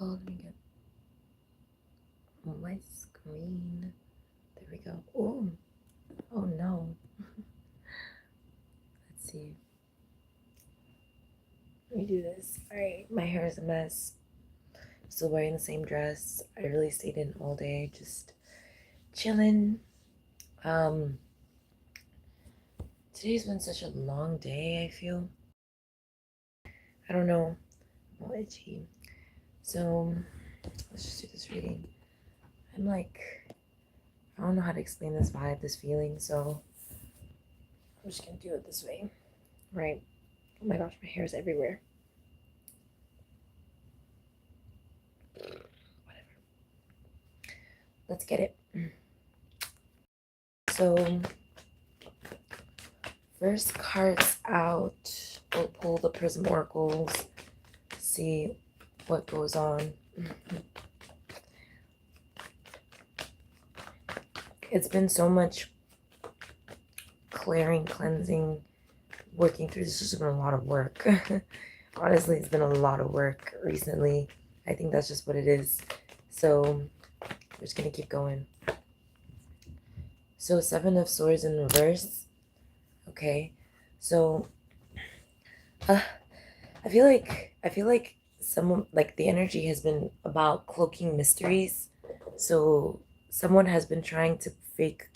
let me get my screen. There we go. Oh no. Let's see. Let me do this. Alright, my hair is a mess. Still wearing the same dress. I really stayed in all day, just chilling. Today's been such a long day, I feel. I don't know. I'm all itchy. So let's just do this reading. I'm like, I don't know how to explain this vibe, this feeling, so I'm just gonna do it this way. Right. Oh my gosh, my hair is everywhere. Whatever. Let's get it. So, first cards out. We'll pull the Prism Oracles, see what goes on. It's been so much clearing, cleansing, working through. This has been a lot of work. Honestly, it's been a lot of work recently. I think that's just what it is. So we're just gonna keep going. So 7 of Swords in reverse. Okay, so I feel like someone, like, the energy has been about cloaking mysteries. So someone has been trying to fake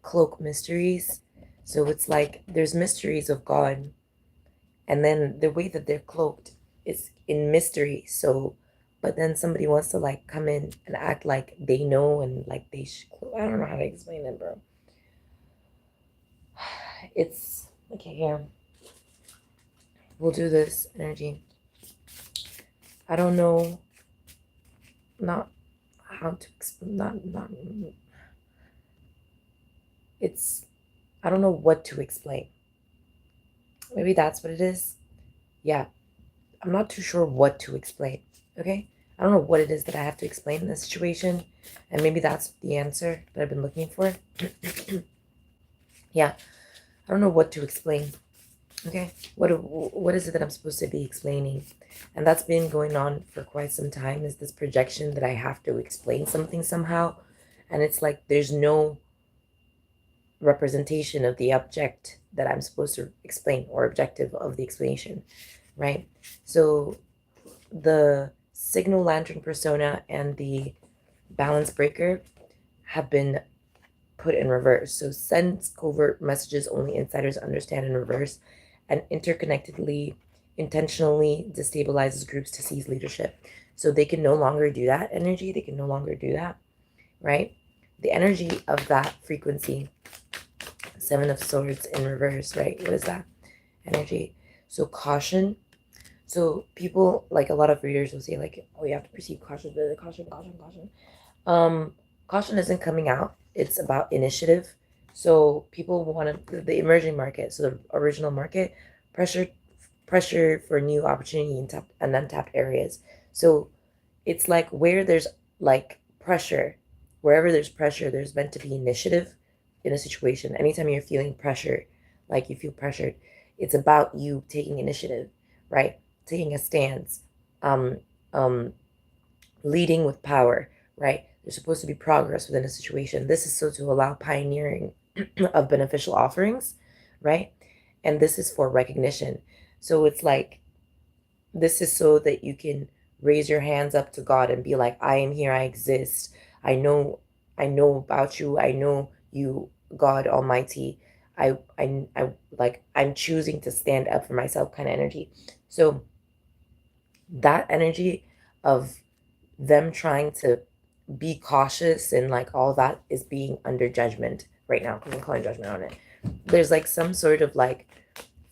cloak mysteries. So it's like there's mysteries of God, and then the way that they're cloaked is in mystery. So, but then somebody wants to like come in and act like they know, and like they should. I don't know how to explain it, bro. It's okay. Here, we'll do this energy. I don't know, not how to explain. Not. It's. I don't know what to explain. Maybe that's what it is. Yeah, I'm not too sure what to explain. Okay, I don't know what it is that I have to explain in this situation, and maybe that's the answer that I've been looking for. Yeah, I don't know what to explain. Okay, what is it that I'm supposed to be explaining? And that's been going on for quite some time, is this projection that I have to explain something somehow, and it's like there's no representation of the object that I'm supposed to explain, or objective of the explanation, right? So the signal lantern persona and the balance breaker have been put in reverse. So sends covert messages only insiders understand in reverse, and interconnectedly intentionally destabilizes groups to seize leadership. So they can no longer do that energy. They can no longer do that, right? The energy of that frequency, 7 of Swords in reverse, right? What is that energy? So caution. So people, like a lot of readers will say like, oh, you have to perceive caution, caution. Caution isn't coming out. It's about initiative. So people want to, the emerging market, so the original market, pressure for new opportunity in tapped and untapped areas. So it's like where there's like pressure, wherever there's pressure, there's meant to be initiative in a situation. Anytime you're feeling pressure, like you feel pressured, it's about you taking initiative, right? Taking a stance, um, um, leading with power, right? There's supposed to be progress within a situation. This is so to allow pioneering of beneficial offerings, right? And this is for recognition. So it's like, this is so that you can raise your hands up to God and be like, I am here, I exist. I know about you. I know you, God Almighty. I like, I'm choosing to stand up for myself kind of energy. So that energy of them trying to be cautious and like all that is being under judgment right now, because I'm calling judgment on it. There's like some sort of like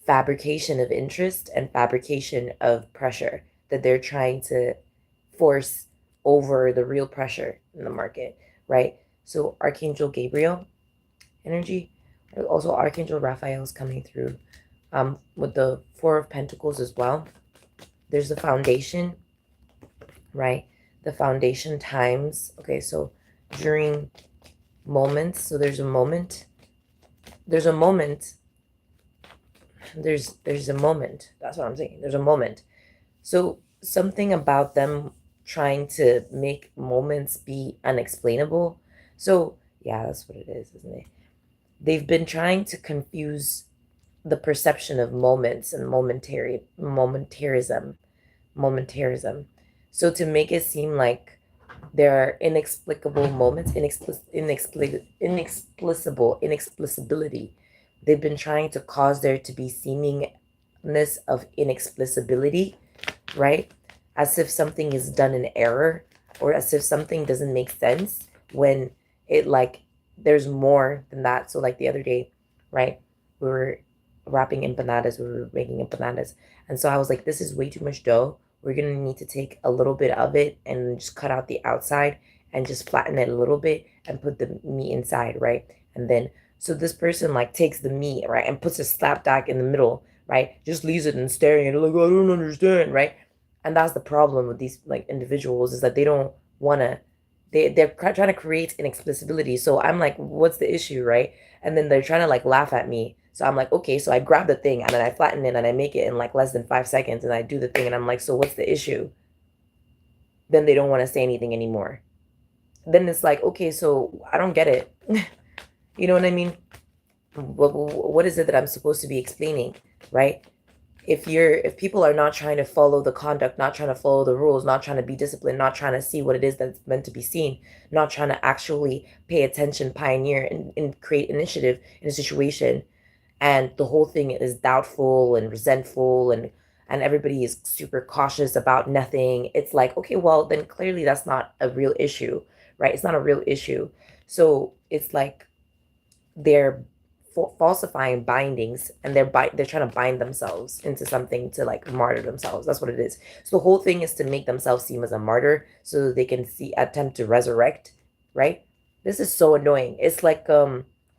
fabrication of interest and fabrication of pressure that they're trying to force over the real pressure in the market, right? So Archangel Gabriel energy, also Archangel Raphael is coming through, with the 4 of Pentacles as well. There's the foundation, right? The foundation times. Okay, so during moments, so there's a moment, there's a moment, there's a moment. That's what I'm saying. There's a moment. So something about them trying to make moments be unexplainable. So, yeah, that's what it is, isn't it? They've been trying to confuse the perception of moments and momentarism. So to make it seem like there are inexplicable moments, inexplicability. They've been trying to cause there to be seemingness of inexplicability, right? As if something is done in error, or as if something doesn't make sense when it like there's more than that. So like the other day, right? We were wrapping empanadas, we were making empanadas. And so I was like, this is way too much dough. We're gonna need to take a little bit of it and just cut out the outside and just flatten it a little bit and put the meat inside, right? And then so this person like takes the meat, right, and puts a slapdack in the middle, right? Just leaves it and staring at it like, I don't understand, right? And that's the problem with these like individuals, is that they don't want to, they're trying to create inexplicability. So I'm like, what's the issue, right? And then they're trying to like laugh at me. So I'm like, okay, so I grab the thing and then I flatten it and I make it in like less than 5 seconds and I do the thing and I'm like, so what's the issue? Then they don't want to say anything anymore. Then it's like, okay, so I don't get it. You know what I mean? What is it that I'm supposed to be explaining, right? If people are not trying to follow the conduct, not trying to follow the rules, not trying to be disciplined, not trying to see what it is that's meant to be seen, not trying to actually pay attention, pioneer, and create initiative in a situation, and the whole thing is doubtful and resentful, and everybody is super cautious about nothing, it's like, okay, well then clearly that's not a real issue, right? It's not a real issue. So it's like they're falsifying bindings, and they're trying to bind themselves into something to like martyr themselves. That's what it is. So the whole thing is to make themselves seem as a martyr so that they can attempt to resurrect, right? This is so annoying. It's like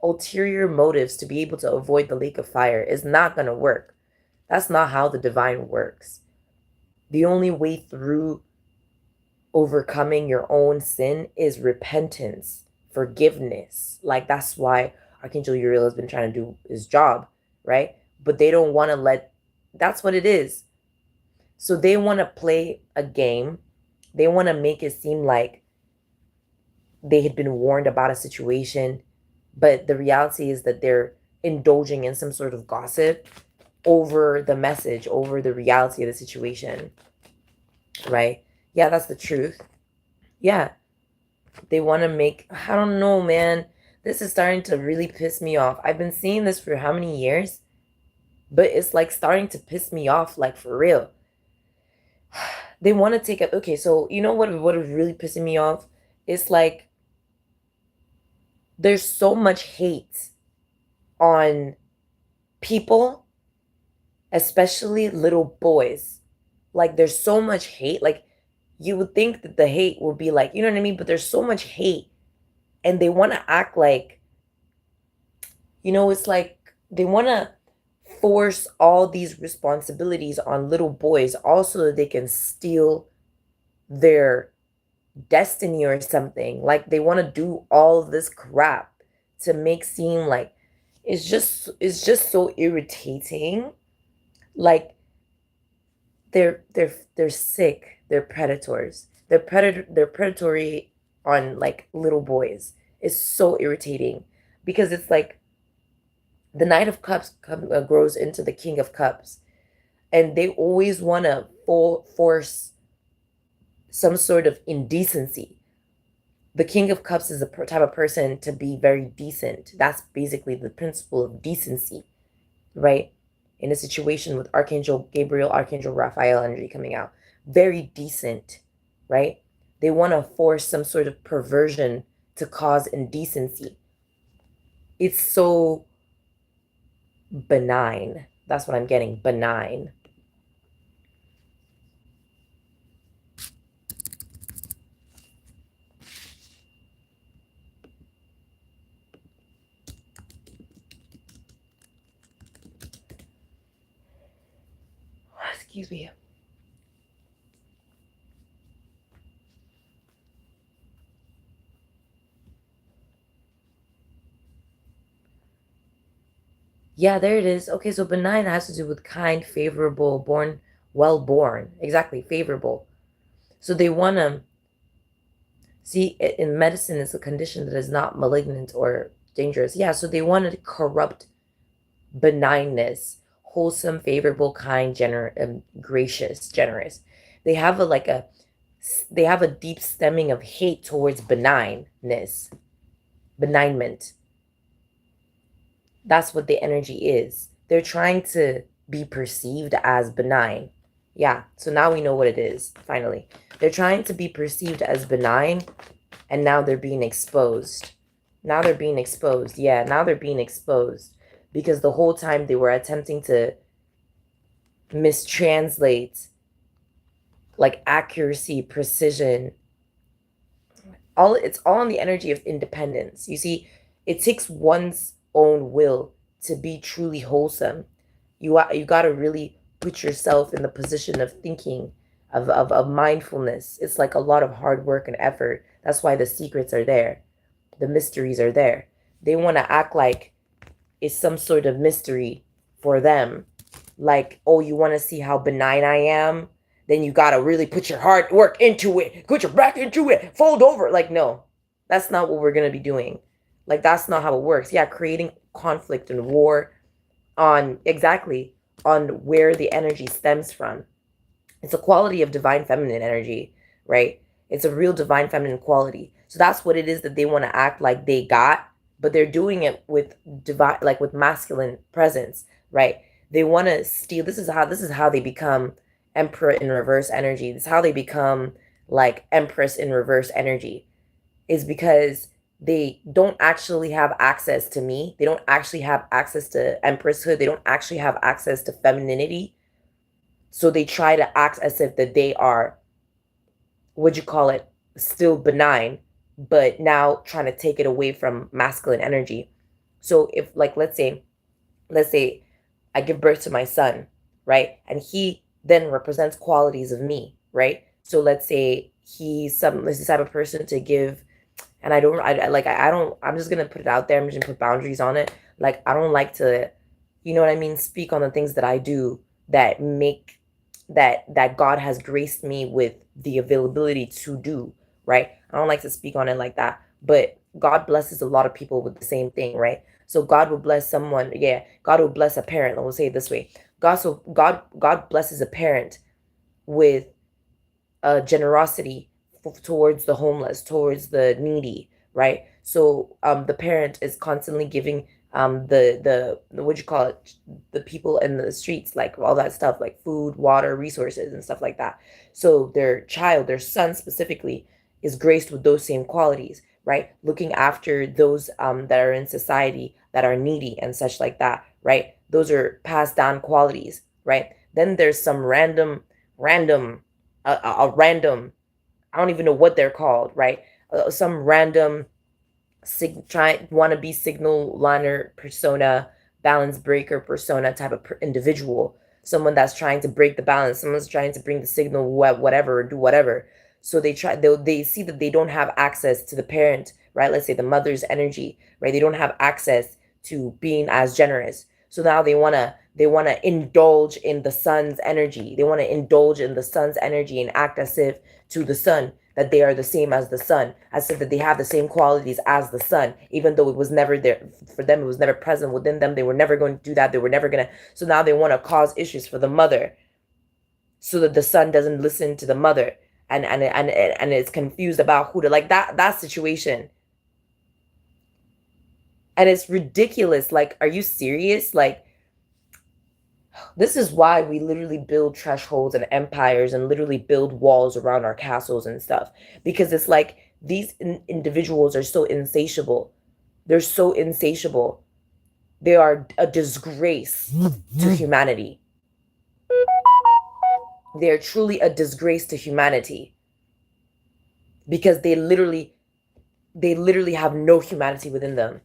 ulterior motives to be able to avoid the lake of fire is not going to work. That's not how the divine works. The only way through overcoming your own sin is repentance, forgiveness. Like that's why Archangel Uriel has been trying to do his job, right? But they don't want to let, that's what it is. So they want to play a game. They want to make it seem like they had been warned about a situation, but the reality is that they're indulging in some sort of gossip over the message, over the reality of the situation, right? Yeah, that's the truth. Yeah. They want to make, I don't know, man. This is starting to really piss me off. I've been seeing this for how many years? But it's like starting to piss me off, like for real. They want to take it. Okay, so you know what is really pissing me off? It's like there's so much hate on people, especially little boys. Like there's so much hate. Like you would think that the hate would be like, you know what I mean? But there's so much hate, and they want to act like, it's like they want to force all these responsibilities on little boys also so that they can steal their destiny or something. Like they want to do all this crap to make seem like it's just so irritating. Like they're sick, they're predators, they're predatory on like little boys. It's so irritating because it's like the Knight of Cups grows into the King of Cups, and they always want to force some sort of indecency. The King of Cups is the type of person to be very decent. That's basically the principle of decency, right? In a situation with Archangel Gabriel, Archangel Raphael energy coming out, very decent, right? They want to force some sort of perversion to cause indecency. It's so benign. That's what I'm getting. Benign. Excuse me. Yeah, there it is. Okay, so benign has to do with kind, favorable, born, well born. Exactly, favorable. So they want to see in medicine is a condition that is not malignant or dangerous. Yeah, so they want to corrupt benignness, wholesome, favorable, kind, gracious, generous. They have they have a deep stemming of hate towards benignness, benignment. That's what the energy is. They're trying to be perceived as benign. Yeah, so now we know what it is, finally. They're trying to be perceived as benign, and now they're being exposed. Now they're being exposed. Yeah, now they're being exposed. Because the whole time they were attempting to mistranslate like accuracy, precision. It's all in the energy of independence. You see, it takes one's own will to be truly wholesome. You got to really put yourself in the position of thinking, of mindfulness. It's like a lot of hard work and effort. That's why the secrets are there. The mysteries are there. They want to act like it's some sort of mystery for them. Like, oh, you want to see how benign I am? Then you got to really put your hard work into it. Put your back into it. Fold over. Like, no, that's not what we're going to be doing. Like, that's not how it works. Yeah, creating conflict and war on where the energy stems from. It's a quality of divine feminine energy, right? It's a real divine feminine quality. So that's what it is that they want to act like they got, but they're doing it with divine, like with masculine presence, right? They want to steal. This is how they become emperor in reverse energy. This is how they become like empress in reverse energy, is because they don't actually have access to me. They don't actually have access to empresshood. They don't actually have access to femininity. So they try to act as if that they are, what'd you call it, still benign, but now trying to take it away from masculine energy. So if, like, let's say I give birth to my son, right? And he then represents qualities of me, right? So let's say he's this type of person to give, and I don't, I'm just gonna put it out there. I'm just gonna put boundaries on it. Like, I don't like to, you know what I mean, speak on the things that I do that make that God has graced me with the availability to do, right? I don't like to speak on it like that, but God blesses a lot of people with the same thing, right? So God will bless someone, yeah, God will bless a parent. We'll say it this way. God blesses a parent with generosity towards the homeless, towards the needy, right? So the parent is constantly giving the what you call it, the people in the streets, like all that stuff, like food, water, resources, and stuff like that. So their child, their son specifically, is graced with those same qualities, right? Looking after those that are in society that are needy and such like that, right? Those are passed down qualities, right? Then there's some random a random, I don't even know what they're called, right? Some random want to be signal liner persona, balance breaker persona type of individual, someone that's trying to break the balance, someone's trying to bring the signal, whatever, do whatever. So they see that they don't have access to the parent, right? Let's say the mother's energy, right? They don't have access to being as generous. So now they want to indulge in the son's energy. They want to indulge in the son's energy and act as if to the son that they are the same as the sun, as if that they have the same qualities as the sun, even though it was never there for them, it was never present within them. They were never going to do that. They were never going to. So now they want to cause issues for the mother so that the son doesn't listen to the mother and is confused about who to, like, that situation. And it's ridiculous. Like, are you serious? Like, this is why we literally build thresholds and empires and literally build walls around our castles and stuff. Because it's like these individuals are so insatiable. They're so insatiable. They are a disgrace to humanity. They are truly a disgrace to humanity. Because they literally have no humanity within them.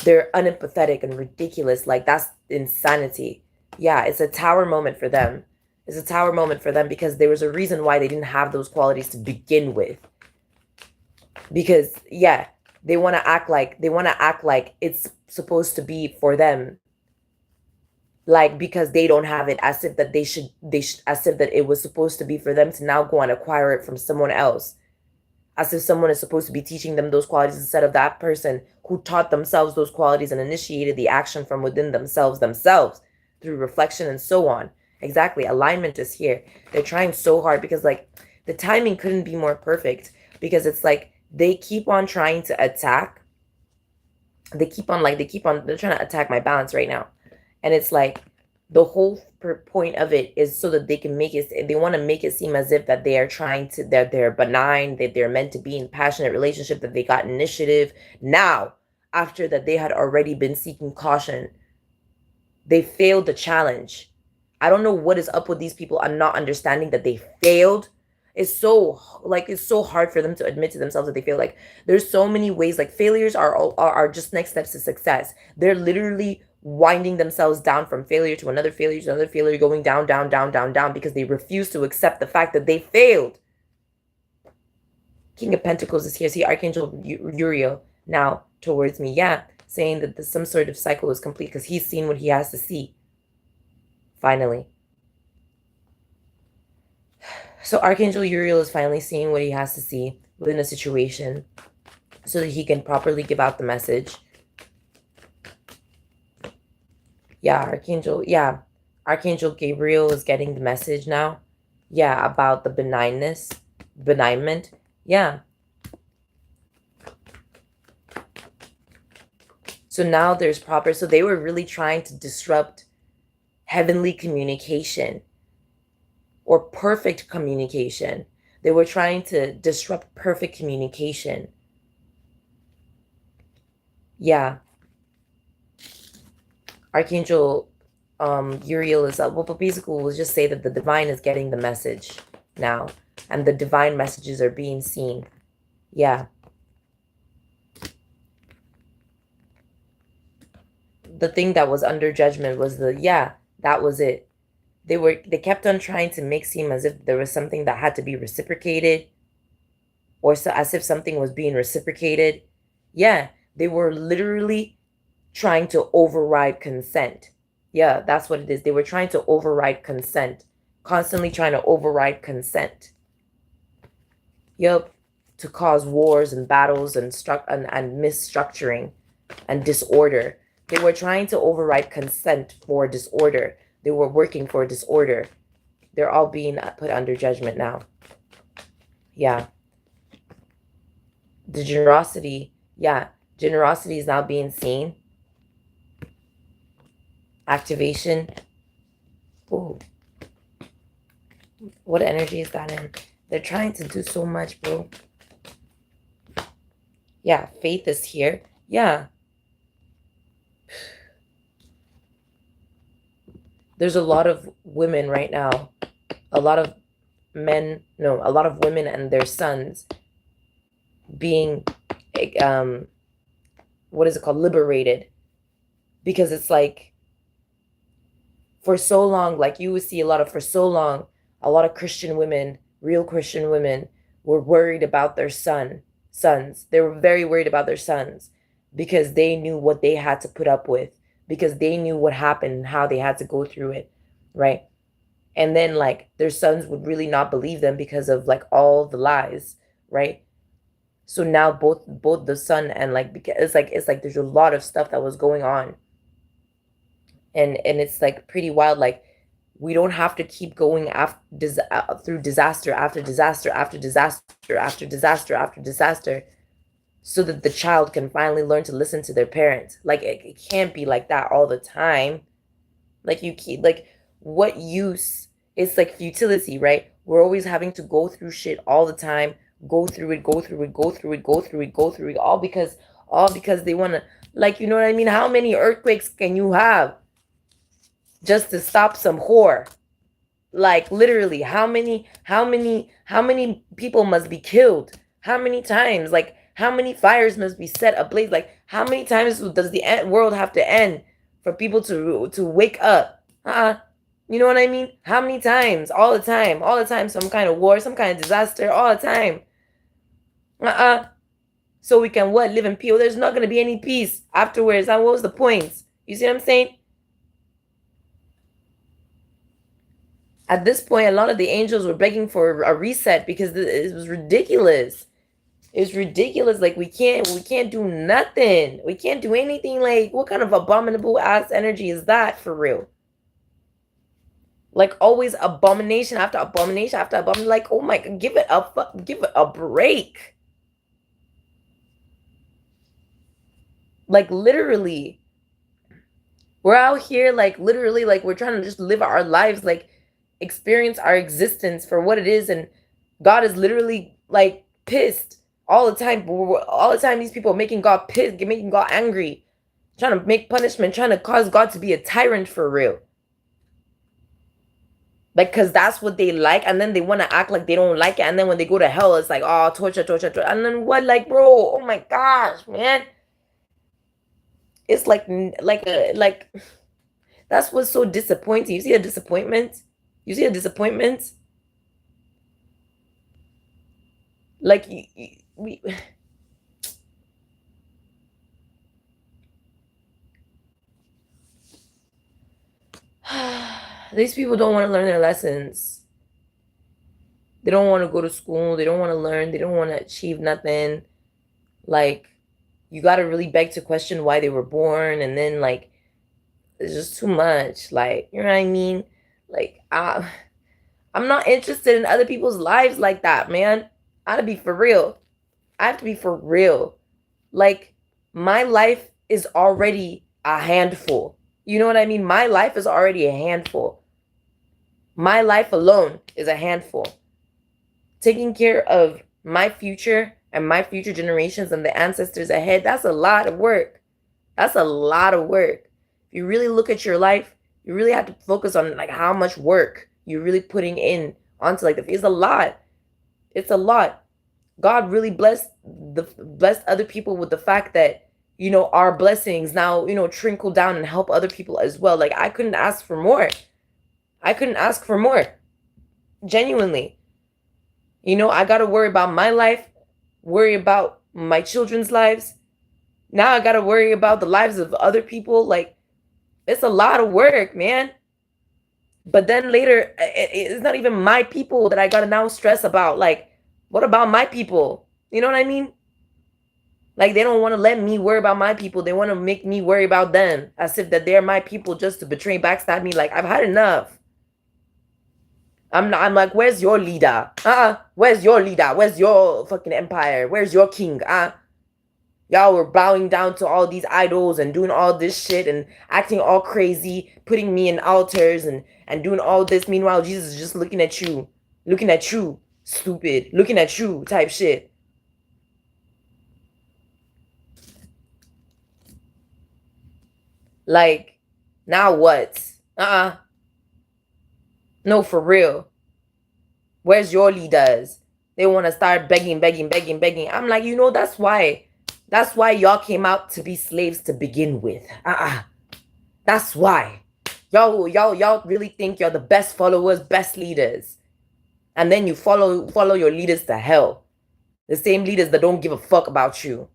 They're unempathetic and ridiculous. Like, that's insanity. Yeah, it's a tower moment for them. It's a tower moment for them because there was a reason why they didn't have those qualities to begin with. Because, yeah, they want to act like it's supposed to be for them. like because they don't have it, as if that as if that it was supposed to be for them to now go and acquire it from someone else, as if someone is supposed to be teaching them those qualities instead of that person who taught themselves those qualities and initiated the action from within themselves through reflection and so on. Exactly. Alignment is here. They're trying so hard because like the timing couldn't be more perfect, because it's like they keep on trying to attack. They're trying to attack my balance right now. And it's like the whole point of it is so that they can make it, they want to make it seem as if that they are trying to, that they're benign, that they're meant to be in passionate relationship, that they got initiative. Now, after that they had already been seeking caution, they failed the challenge. I don't know what is up with these people. I'm not understanding that they failed. It's so hard for them to admit to themselves that they fail. Like there's so many ways, like failures are just next steps to success. They're literally winding themselves down from failure to another failure to another failure, going down, down, down, down, down, because they refuse to accept the fact that they failed. King of Pentacles is here. See Archangel Uriel now towards me. Yeah, saying that some sort of cycle is complete because he's seen what he has to see. Finally. So Archangel Uriel is finally seeing what he has to see within a situation so that he can properly give out the message. Yeah, Archangel Gabriel is getting the message now. Yeah, about the benignment. Yeah. So now there's proper, so they were really trying to disrupt heavenly communication or perfect communication. They were trying to disrupt perfect communication. Yeah. Archangel Uriel is up. Well, but basically we'll just say that the divine is getting the message now. And the divine messages are being seen. Yeah. The thing that was under judgment was that was it. They kept on trying to make seem as if there was something that had to be reciprocated, or so, as if something was being reciprocated. Yeah, they were literally trying to override consent. Yeah, that's what it is. They were trying to override consent, constantly trying to override consent. Yep, to cause wars and battles and misstructuring and disorder. They were trying to override consent for disorder. They were working for disorder. They're all being put under judgment now. Yeah. The generosity. Yeah. Generosity is now being seen. Activation. Ooh. What energy is that in? They're trying to do so much, bro. Yeah. Faith is here. Yeah. There's a lot of women right now, a lot of women and their sons being, what is it called? Liberated. Because it's like, for so long, like you would see a lot of Christian women, real Christian women, were worried about their sons. They were very worried about their sons because they knew what they had to put up with, because they knew what happened and how they had to go through it, right? And then like their sons would really not believe them because of like all the lies, right? So now both the son and like, because it's like there's a lot of stuff that was going on, and it's like pretty wild. Like we don't have to keep going through disaster after disaster after disaster after disaster after disaster, so that the child can finally learn to listen to their parents. Like it can't be like that all the time. Like you keep, like, what use? It's like futility, right? We're always having to go through shit all the time, go through it, all because they want to, like, you know what I mean? How many earthquakes can you have just to stop some whore? Like literally, how many people must be killed? How many times? Like how many fires must be set ablaze? Like how many times does the world have to end for people to wake up? You know what I mean? How many times? All the time, some kind of war, some kind of disaster, all the time. So we can what? Live in peace. There's not gonna be any peace afterwards. And what was the point? You see what I'm saying? At this point, a lot of the angels were begging for a reset because it was ridiculous. It's ridiculous. Like we can't do nothing. We can't do anything. Like what kind of abominable ass energy is that for real? Like always abomination after abomination after abomination. Like, oh my god, give it a break. Like literally. We're out here like literally like we're trying to just live our lives, like experience our existence for what it is, and God is literally like pissed all the time. All the time these people are making God pissed, making God angry, trying to make punishment, trying to cause God to be a tyrant for real. Like, because that's what they like, and then they want to act like they don't like it, and then when they go to hell, it's like, oh, torture, torture, torture. And then what? Like, bro, oh my gosh, man. It's like that's what's so disappointing. You see a disappointment? You see a disappointment? Like, we... These people don't want to learn their lessons. They don't want to go to school. They don't want to learn. They don't want to achieve nothing. Like, you got to really beg to question why they were born. And then, like, it's just too much. Like, you know what I mean? Like, I'm not interested in other people's lives like that, man. I gotta be for real. I have to be for real. Like, my life is already a handful. You know what I mean? My life is already a handful. My life alone is a handful. Taking care of my future and my future generations and the ancestors ahead, that's a lot of work. That's a lot of work. If you really look at your life, you really have to focus on like how much work you're really putting in onto like it's a lot. It's a lot. God really blessed other people with the fact that, you know, our blessings now, you know, trickle down and help other people as well. Like I couldn't ask for more. I couldn't ask for more. Genuinely. You know, I got to worry about my life, worry about my children's lives. Now I got to worry about the lives of other people. Like, it's a lot of work, man. But then later, it's not even my people that I got to now stress about. Like, what about my people? You know what I mean? Like, they don't want to let me worry about my people. They want to make me worry about them as if that they're my people just to betray, backstab me. Like, I've had enough. I'm like, where's your leader? Where's your leader? Where's your fucking empire? Where's your king? Y'all were bowing down to all these idols and doing all this shit and acting all crazy, putting me in altars and doing all this. Meanwhile, Jesus is just looking at you, stupid, looking at you type shit. Like, now what? No, for real. Where's your leaders? They want to start begging. I'm like, you know, that's why y'all came out to be slaves to begin with. That's why. Y'all really think you're the best followers, best leaders. And then you follow your leaders to hell. The same leaders that don't give a fuck about you.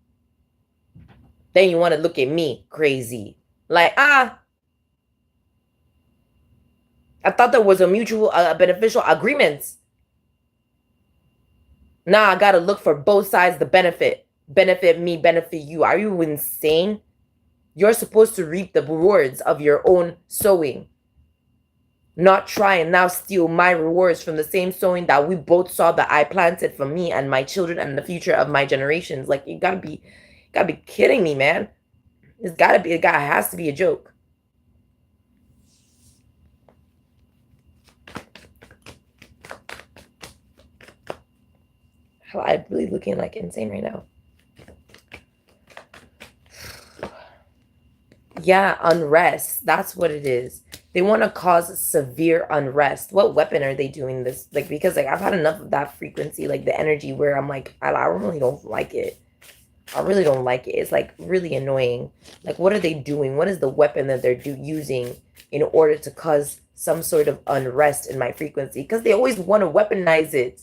Then you want to look at me crazy. Like, I thought there was a mutual beneficial agreement. Now I gotta look for both sides to benefit. Benefit me, benefit you. Are you insane? You're supposed to reap the rewards of your own sowing. Not try and now steal my rewards from the same sowing that we both saw that I planted for me and my children and the future of my generations. Like, you gotta be kidding me, man. It has to be a joke. I'm really looking like insane right now. Yeah, unrest. That's what it is. They want to cause severe unrest. What weapon are they doing this? Like, because like I've had enough of that frequency, like the energy where I'm like, I really don't like it. I really don't like it. It's like really annoying. Like, what are they doing? What is the weapon that they're using in order to cause some sort of unrest in my frequency? Because they always want to weaponize it.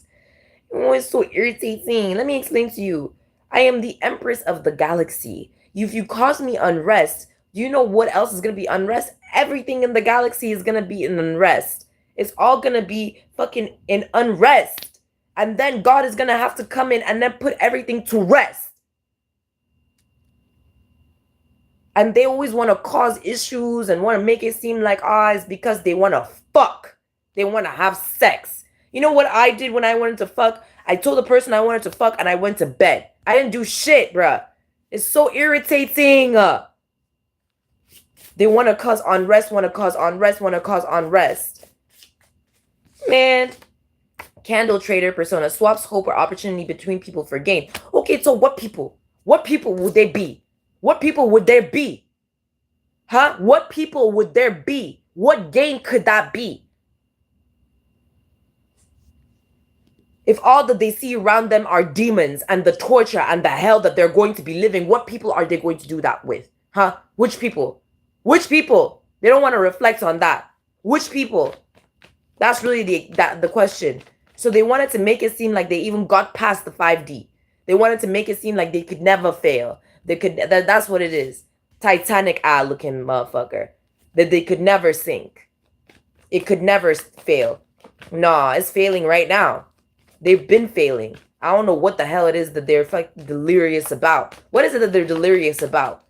It's so irritating. Let me explain to you. I am the Empress of the galaxy. If you cause me unrest, you know what else is going to be unrest? Everything in the galaxy is going to be in unrest. It's all gonna be fucking in unrest. And then God is gonna have to come in and then put everything to rest. And they always want to cause issues and want to make it seem like, it's because they want to fuck. They want to have sex. You know what I did when I wanted to fuck? I told the person I wanted to fuck and I went to bed. I didn't do shit, bruh. It's so irritating. They want to cause unrest, want to cause unrest, want to cause unrest. Man, candle trader persona swaps hope or opportunity between people for gain. Okay, so what people? What people would they be? What people would there be? Huh? What people would there be? What gain could that be? If all that they see around them are demons and the torture and the hell that they're going to be living, what people are they going to do that with? Huh? Which people? Which people? They don't want to reflect on that. Which people? That's really the question. So they wanted to make it seem like they even got past the 5D. They wanted to make it seem like they could never fail. That's what it is. Titanic looking motherfucker. That they could never sink. It could never fail. Nah, it's failing right now. They've been failing. I don't know what the hell it is that they're like delirious about. What is it that they're delirious about?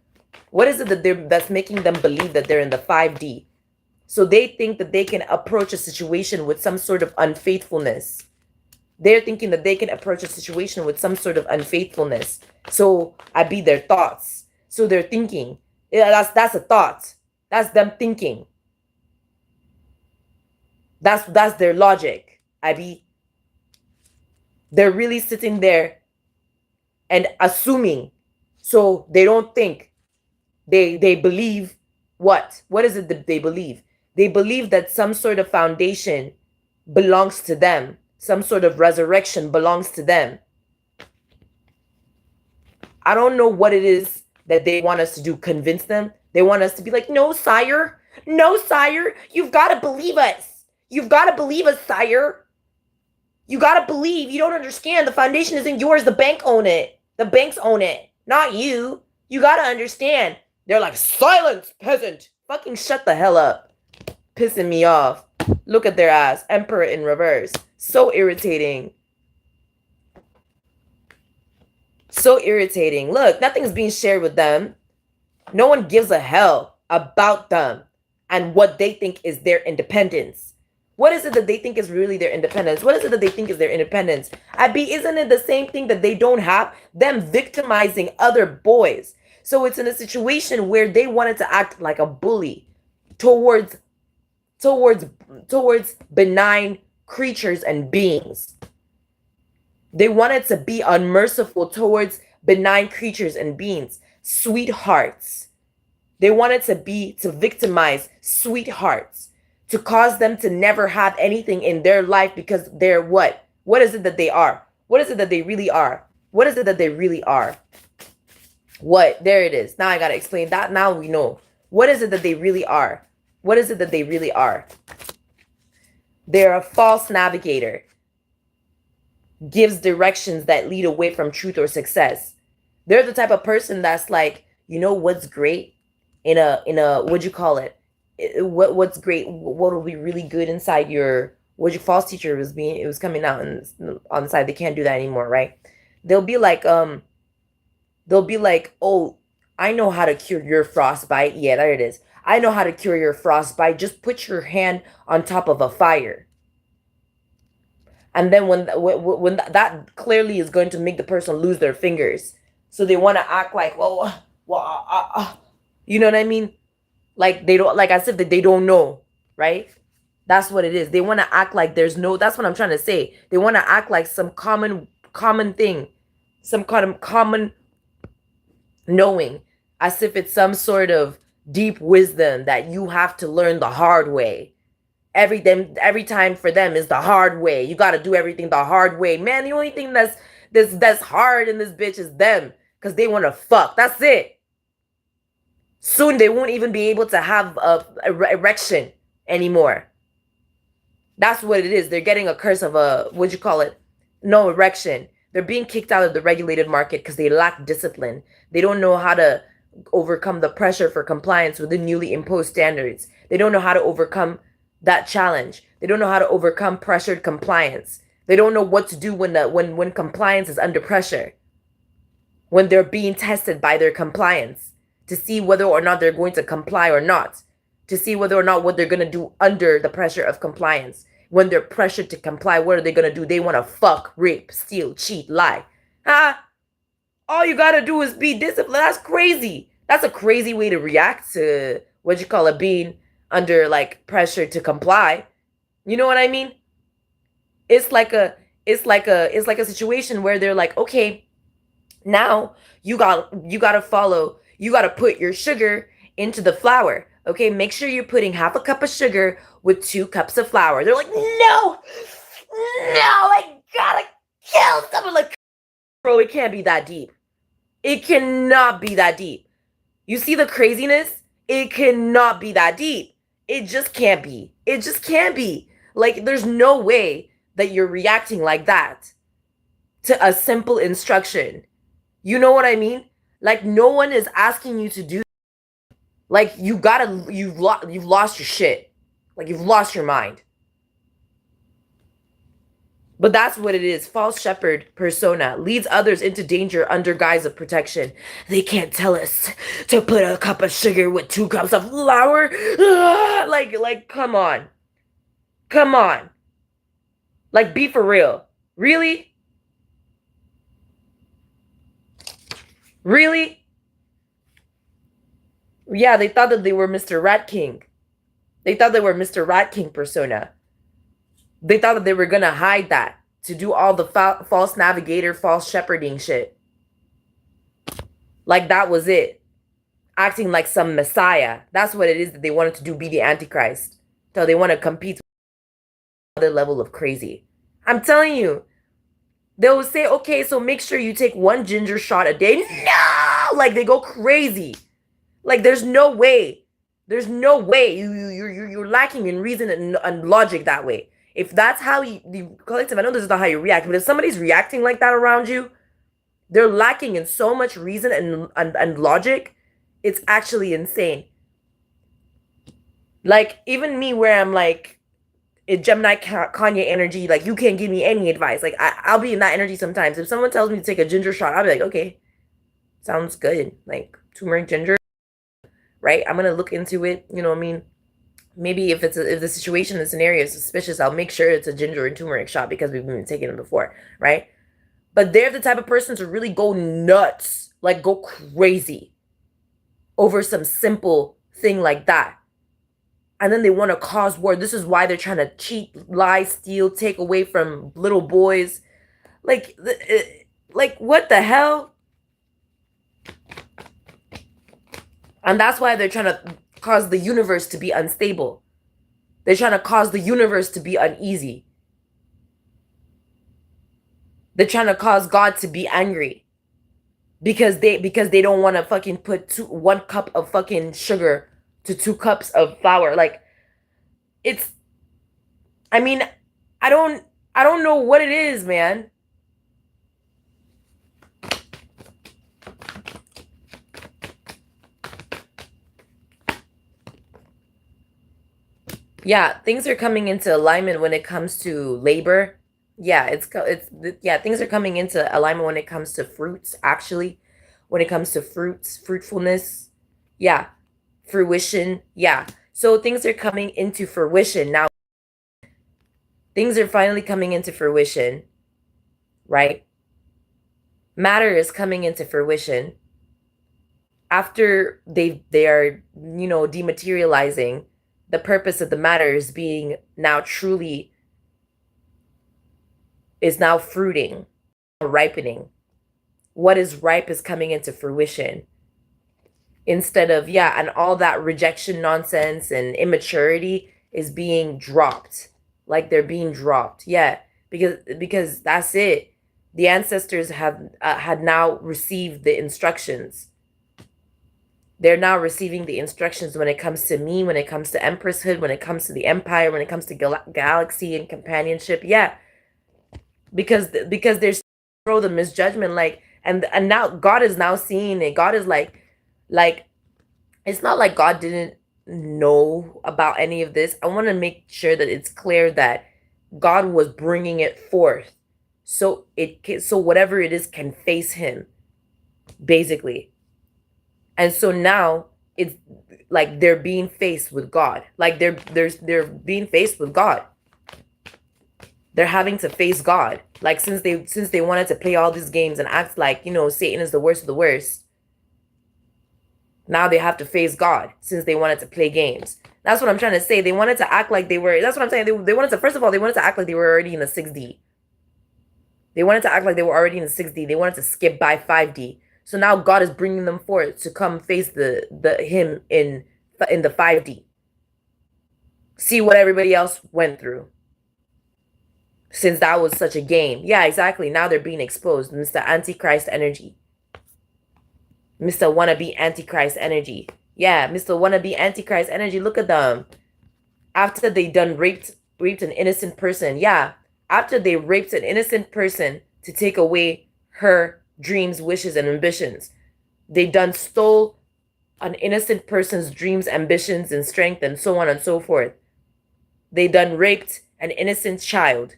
What is it that's making them believe that they're in the 5D? So they think that they can approach a situation with some sort of unfaithfulness. They're thinking that they can approach a situation with some sort of unfaithfulness. So I be their thoughts. So they're thinking. Yeah, that's a thought. That's them thinking. That's their logic. They're really sitting there and assuming. So they don't think. They believe what? What is it that they believe? They believe that some sort of foundation belongs to them. Some sort of resurrection belongs to them. I don't know what it is that they want us to do. Convince them. They want us to be like, no, sire. No, sire. You've got to believe us. You've got to believe us, sire. You got to believe. You don't understand. The foundation isn't yours. The bank own it. The banks own it. Not you. You got to understand. They're like, silence, peasant. Fucking shut the hell up. Pissing me off. Look at their ass. Emperor in reverse. So irritating. So irritating. Look, nothing's being shared with them. No one gives a hell about them and what they think is their independence. What is it that they think is really their independence? What is it that they think is their independence? Isn't it the same thing that they don't have? Them victimizing other boys. So it's in a situation where they wanted to act like a bully towards benign creatures and beings. They wanted to be unmerciful towards benign creatures and beings, sweethearts. They wanted to victimize sweethearts, to cause them to never have anything in their life because they're what? What is it that they are? What is it that they really are? What is it that they really are? What? There it is. Now I got to explain that. Now we know. What is it that they really are? What is it that they really are? They're a false navigator. Gives directions that lead away from truth or success. They're the type of person that's like, you know what's great in a what'd you call it? What's great? What will be really good inside your your false teacher was coming out and on the side. They can't do that anymore, right? They'll be like, oh, I know how to cure your frostbite. Yeah, there it is. I know how to cure your frostbite. Just put your hand on top of a fire. And then when that clearly is going to make the person lose their fingers. So they want to act like, you know what I mean? Like they don't, like as if that they don't know, right? That's what it is. They want to act like there's no, that's what I'm trying to say. They want to act like some common thing, some kind of common knowing, as if it's some sort of deep wisdom that you have to learn the hard way. Every time for them is the hard way. You got to do everything the hard way. Man, the only thing that's hard in this bitch is them, because they want to fuck. That's it. Soon they won't even be able to have a erection anymore. That's what it is. They're getting a curse of no erection. They're being kicked out of the regulated market because they lack discipline. They don't know how to overcome the pressure for compliance with the newly imposed standards. They don't know how to overcome that challenge. They don't know how to overcome pressured compliance. They don't know what to do when compliance is under pressure, when they're being tested by their compliance to see whether or not they're going to comply or not, to see whether or not what they're going to do under the pressure of compliance. When they're pressured to comply, what are they going to do? They want to fuck, rape, steal, cheat, lie. Huh? All you got to do is be disciplined. That's crazy. That's a crazy way to react to what you call it, being under like pressure to comply. You know what I mean? It's like a situation where they're like, okay, now you got to follow, you got to put your sugar into the flour. Okay, make sure you're putting half a cup of sugar with 2 cups of flour. They're like, no, I gotta kill someone. Like, bro, it can't be that deep. It cannot be that deep. You see the craziness? It cannot be that deep. It just can't be. It just can't be. Like, there's no way that you're reacting like that to a simple instruction. You know what I mean? Like, no one is asking you to do. Like, you've lost your shit. Like, you've lost your mind. But that's what it is. False shepherd persona leads others into danger under guise of protection. They can't tell us to put a cup of sugar with 2 cups of flour. Like, come on. Come on. Like, be for real. Really? Really? Yeah, they thought that they were Mr. Rat King. They thought they were Mr. Rat King persona. They thought that they were gonna hide that to do all the false navigator, false shepherding shit. Like that was it. Acting like some messiah. That's what it is that they wanted to do, be the Antichrist. So they want to compete with another level of crazy. I'm telling you, they will say, okay, so make sure you take 1 ginger shot a day. No! Like they go crazy. Like there's no way. There's no way. You're lacking in reason and logic that way. If that's how the collective, I know this is not how you react, but if somebody's reacting like that around you, they're lacking in so much reason and logic. It's actually insane. Like, even me, where I'm like, Gemini Kanye energy, like, you can't give me any advice. Like, I'll be in that energy sometimes. If someone tells me to take a ginger shot, I'll be like, okay, sounds good. Like, turmeric, ginger, right? I'm going to look into it. You know what I mean? Maybe if the situation, the scenario is suspicious, I'll make sure it's a ginger and turmeric shot because we've been taking it before, right? But they're the type of person to really go nuts, like go crazy over some simple thing like that. And then they want to cause war. This is why they're trying to cheat, lie, steal, take away from little boys. Like what the hell? And that's why they're trying to cause the universe to be unstable. They're trying to cause the universe to be uneasy. They're trying to cause God to be angry because they don't want to fucking put 1 cup of fucking sugar to 2 cups of flour. Like, it's, I mean, I don't know what it is, man. Yeah, things are coming into alignment when it comes to labor. Yeah, yeah, things are coming into alignment when it comes to fruits, actually. When it comes to fruits, fruitfulness. Yeah, fruition. Yeah. So things are coming into fruition now. Things are finally coming into fruition, right? Matter is coming into fruition after they are, dematerializing. The purpose of the matter is being now truly, is now fruiting, ripening. What is ripe is coming into fruition. Instead of, and all that rejection nonsense and immaturity is being dropped. Like they're being dropped. Yeah, because that's it. The ancestors have had now received the instructions. They're now receiving the instructions when it comes to me, when it comes to empresshood, when it comes to the empire, when it comes to galaxy and companionship. Yeah, because there's the misjudgment, like, and now God is now seeing it. God is like, it's not like God didn't know about any of this. I want to make sure that it's clear that God was bringing it forth so so whatever it is can face him, basically. And so now it's like they're being faced with God. Like they're being faced with God. They're having to face God. Like since they wanted to play all these games and act like, Satan is the worst of the worst. Now they have to face God since they wanted to play games. That's what I'm trying to say. They wanted to act like they were, that's what I'm saying. They wanted to, first of all, they wanted to act like they were already in the 6D. They wanted to act like they were already in the 6D. They wanted to skip by 5D. So now God is bringing them forth to come face him in the 5D. See what everybody else went through. Since that was such a game. Yeah, exactly. Now they're being exposed. Mr. Antichrist energy. Mr. Wannabe Antichrist energy. Yeah, Mr. Wannabe Antichrist energy. Look at them. After they done raped an innocent person. Yeah, after they raped an innocent person to take away her dreams, wishes, and ambitions. They done stole an innocent person's dreams, ambitions, and strength, and so on and so forth. They done raped an innocent child.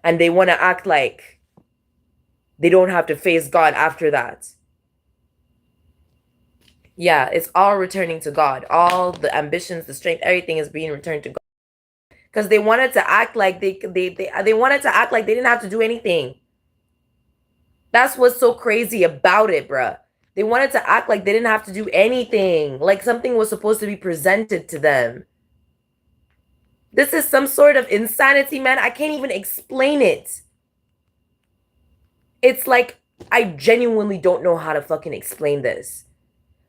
And they want to act like they don't have to face God after that. Yeah, it's all returning to God. All the ambitions, the strength, everything is being returned to God. Because they wanted to act like they wanted to act like they didn't have to do anything. That's what's so crazy about it, bruh. They wanted to act like they didn't have to do anything. Like something was supposed to be presented to them. This is some sort of insanity, man. I can't even explain it. It's like, I genuinely don't know how to fucking explain this.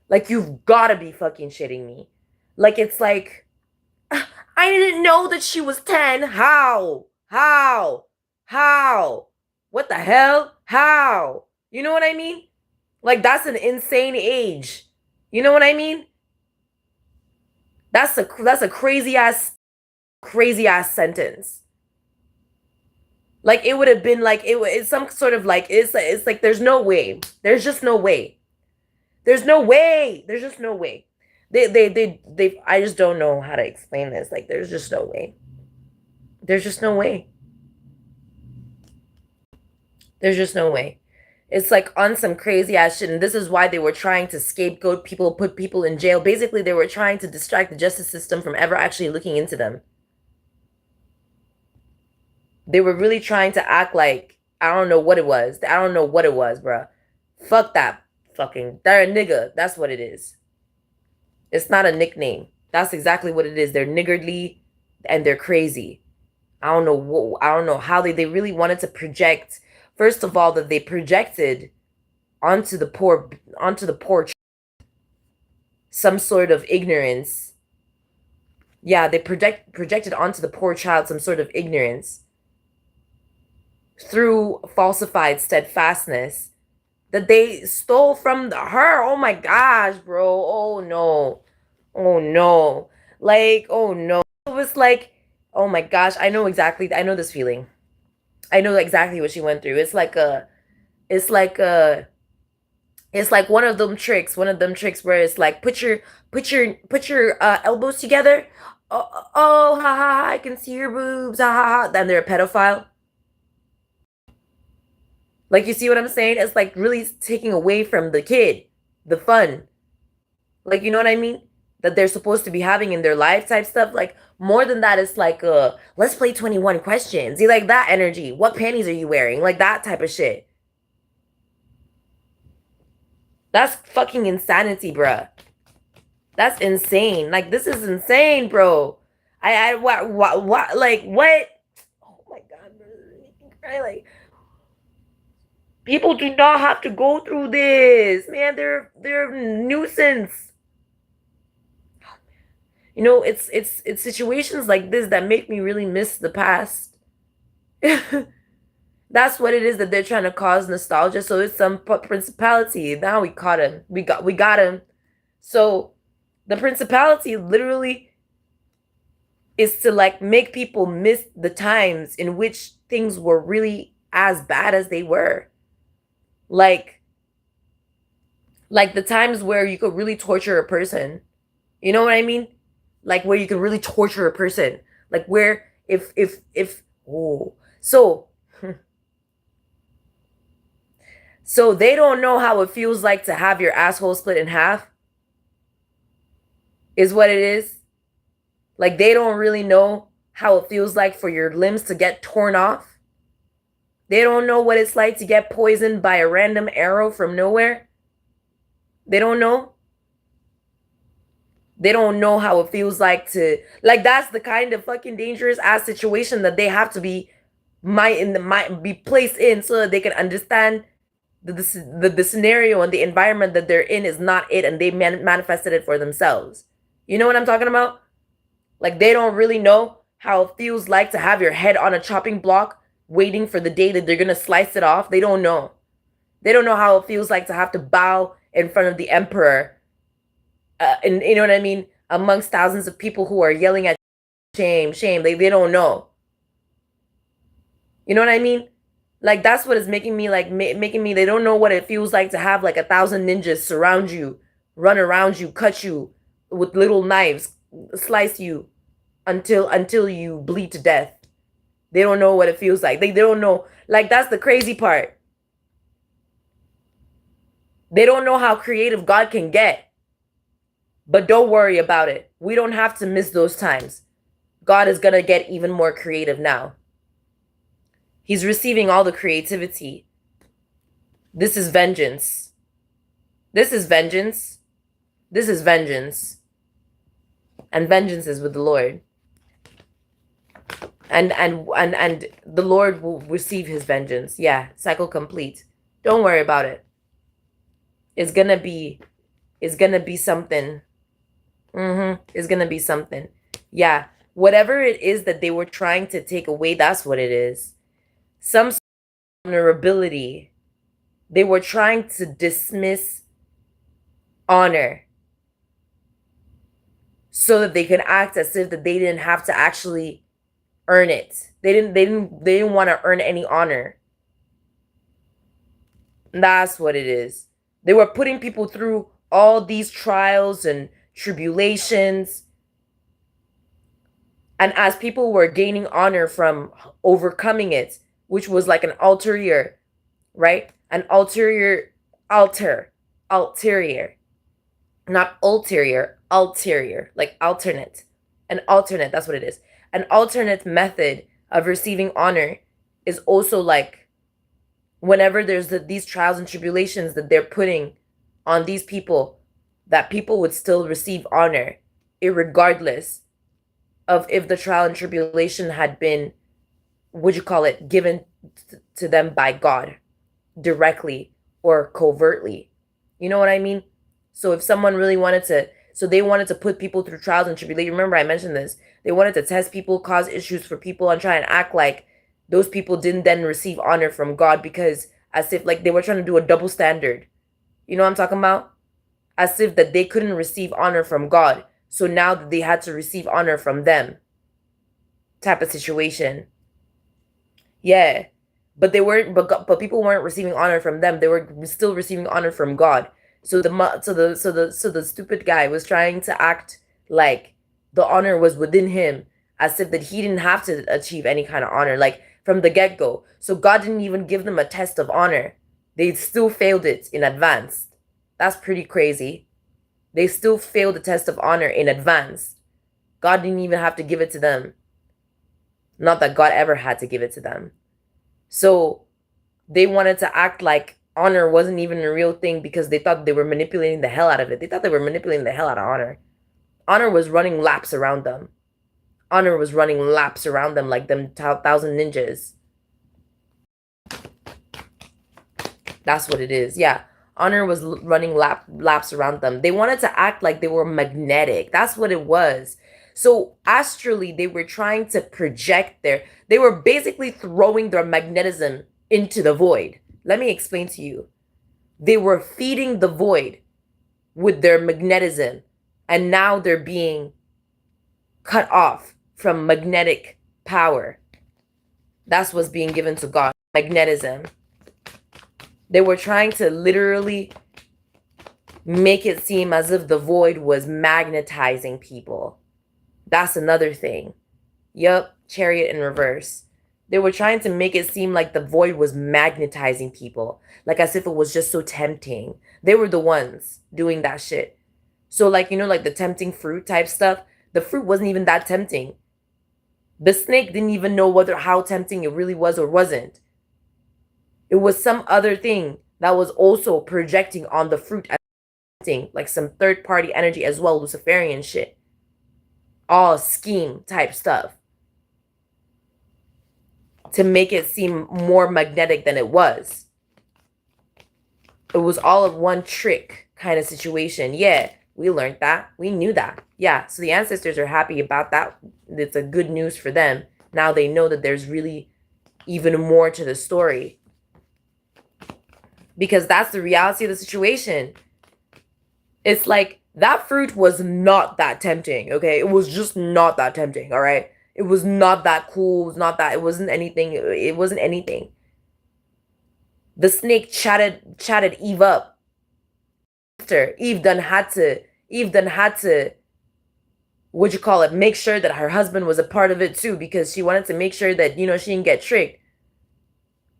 Like, you've got to be fucking shitting me. Like, it's like, I didn't know that she was 10. How? What the hell? How? You know what I mean? Like, that's an insane age. You know what I mean? That's a crazy ass sentence. Like, it would have been like, it's some sort of like, it's like, there's no way. There's just no way. There's no way. There's just no way. I just don't know how to explain this. Like, there's just no way. There's just no way. There's just no way. It's like on some crazy ass shit. And this is why they were trying to scapegoat people, put people in jail. Basically, they were trying to distract the justice system from ever actually looking into them. They were really trying to act like, I don't know what it was. I don't know what it was, bruh. Fuck that fucking, they're a nigga. That's what it is. It's not a nickname. That's exactly what it is. They're niggardly and they're crazy. I don't know how they really wanted to project. First of all, that they projected onto the poor some sort of ignorance. Yeah, they projected onto the poor child some sort of ignorance through falsified steadfastness that they stole from her. Oh my gosh, bro. Oh no. Like, oh no. It was like, oh my gosh, I know this feeling. I know exactly what she went through. It's like one of them tricks where it's like, put your elbows together. Oh, ha ha, I can see your boobs, ha ha ha. Then they're a pedophile. Like, you see what I'm saying? It's like really taking away from the kid, the fun. Like, you know what I mean? That they're supposed to be having in their life type stuff. Like, more than that, it's like, let's play 21 questions. See, like that energy. What panties are you wearing? Like that type of shit. That's fucking insanity, bruh. That's insane. Like, this is insane, bro. What, like, what? Oh my God, bro. This is making me cry. Like, people do not have to go through this, man. They're a nuisance. You know, it's situations like this that make me really miss the past. That's what it is, that they're trying to cause nostalgia. So it's some principality. Now we caught him. We got him. So the principality literally is to like make people miss the times in which things were really as bad as they were. Like the times where you could really torture a person. You know what I mean? Like where you can really torture a person. Like where if oh so so they don't know how it feels like to have your asshole split in half, is what it is. Like they don't really know how it feels like for your limbs to get torn off. They don't know what it's like to get poisoned by a random arrow from nowhere. They don't know. They don't know how it feels like to, like, that's the kind of fucking dangerous ass situation that they have to be be placed in so that they can understand the scenario and the environment that they're in is not it, and they manifested it for themselves. You know what I'm talking about? Like they don't really know how it feels like to have your head on a chopping block waiting for the day that they're gonna slice it off. They don't know. They don't know how it feels like to have to bow in front of the emperor, and you know what I mean, amongst thousands of people who are yelling at shame, shame. They don't know. You know what I mean? Like that's what is making me like making me. They don't know what it feels like to have like 1,000 ninjas surround you, run around you, cut you with little knives, slice you until you bleed to death. They don't know what it feels like. They don't know. Like that's the crazy part. They don't know how creative God can get. But don't worry about it. We don't have to miss those times. God is going to get even more creative now. He's receiving all the creativity. This is vengeance. This is vengeance. This is vengeance. And vengeance is with the Lord. And the Lord will receive his vengeance. Yeah, cycle complete. Don't worry about it. It's gonna be something. It's gonna be something. Yeah. Whatever it is that they were trying to take away, that's what it is. Some sort of vulnerability. They were trying to dismiss honor so that they could act as if that they didn't have to actually earn it. They didn't want to earn any honor. That's what it is. They were putting people through all these trials and tribulations. And as people were gaining honor from overcoming it, which was like an ulterior, right? An ulterior, not ulterior, ulterior, like alternate. An alternate, that's what it is. An alternate method of receiving honor is also like whenever there's these trials and tribulations that they're putting on these people, that people would still receive honor, irregardless of if the trial and tribulation had been, given to them by God directly or covertly. You know what I mean? So if someone really they wanted to put people through trials and tribulations. Remember I mentioned this. They wanted to test people, cause issues for people, and try and act like those people didn't then receive honor from God, because as if like they were trying to do a double standard. You know what I'm talking about? As if that they couldn't receive honor from God. So now that they had to receive honor from them. Type of situation. Yeah. But they weren't but people weren't receiving honor from them. They were still receiving honor from God. So the stupid guy was trying to act like the honor was within him, as if that he didn't have to achieve any kind of honor, like from the get-go. So God didn't even give them a test of honor. They still failed it in advance. That's pretty crazy. They still failed the test of honor in advance. God didn't even have to give it to them. Not that God ever had to give it to them. So they wanted to act like honor wasn't even a real thing, because they thought they were manipulating the hell out of it. They thought they were manipulating the hell out of honor. Honor was running laps around them. Honor was running laps around them like them 1,000 ninjas. That's what it is. Yeah. Honor was running laps around them. They wanted to act like they were magnetic. That's what it was. So astrally, they were trying to project they were basically throwing their magnetism into the void. Let me explain to you. They were feeding the void with their magnetism, and now they're being cut off from magnetic power. That's what's being given to God, magnetism. They were trying to literally make it seem as if the void was magnetizing people. That's another thing. Yup, Chariot in reverse. They were trying to make it seem like the void was magnetizing people, like as if it was just so tempting. They were the ones doing that shit. So, like, you know, like the tempting fruit type stuff, the fruit wasn't even that tempting. The snake didn't even know whether how tempting it really was or wasn't. It was some other thing that was also projecting on the fruit as tempting, like some third party energy as well, Luciferian shit. All scheme type stuff to make it seem more magnetic than it was. It was all of one trick kind of situation. Yeah, we learned that. We knew that. Yeah, so the ancestors are happy about that. It's a good news for them. Now they know that there's really even more to the story. Because that's the reality of the situation. It's like that fruit was not that tempting, okay? It was just not that tempting, all right? It was not that cool. It was not that. It wasn't anything. It wasn't anything. The snake chatted Eve up. Eve done had to, what'd you call it, make sure that her husband was a part of it too, because she wanted to make sure that, you know, she didn't get tricked.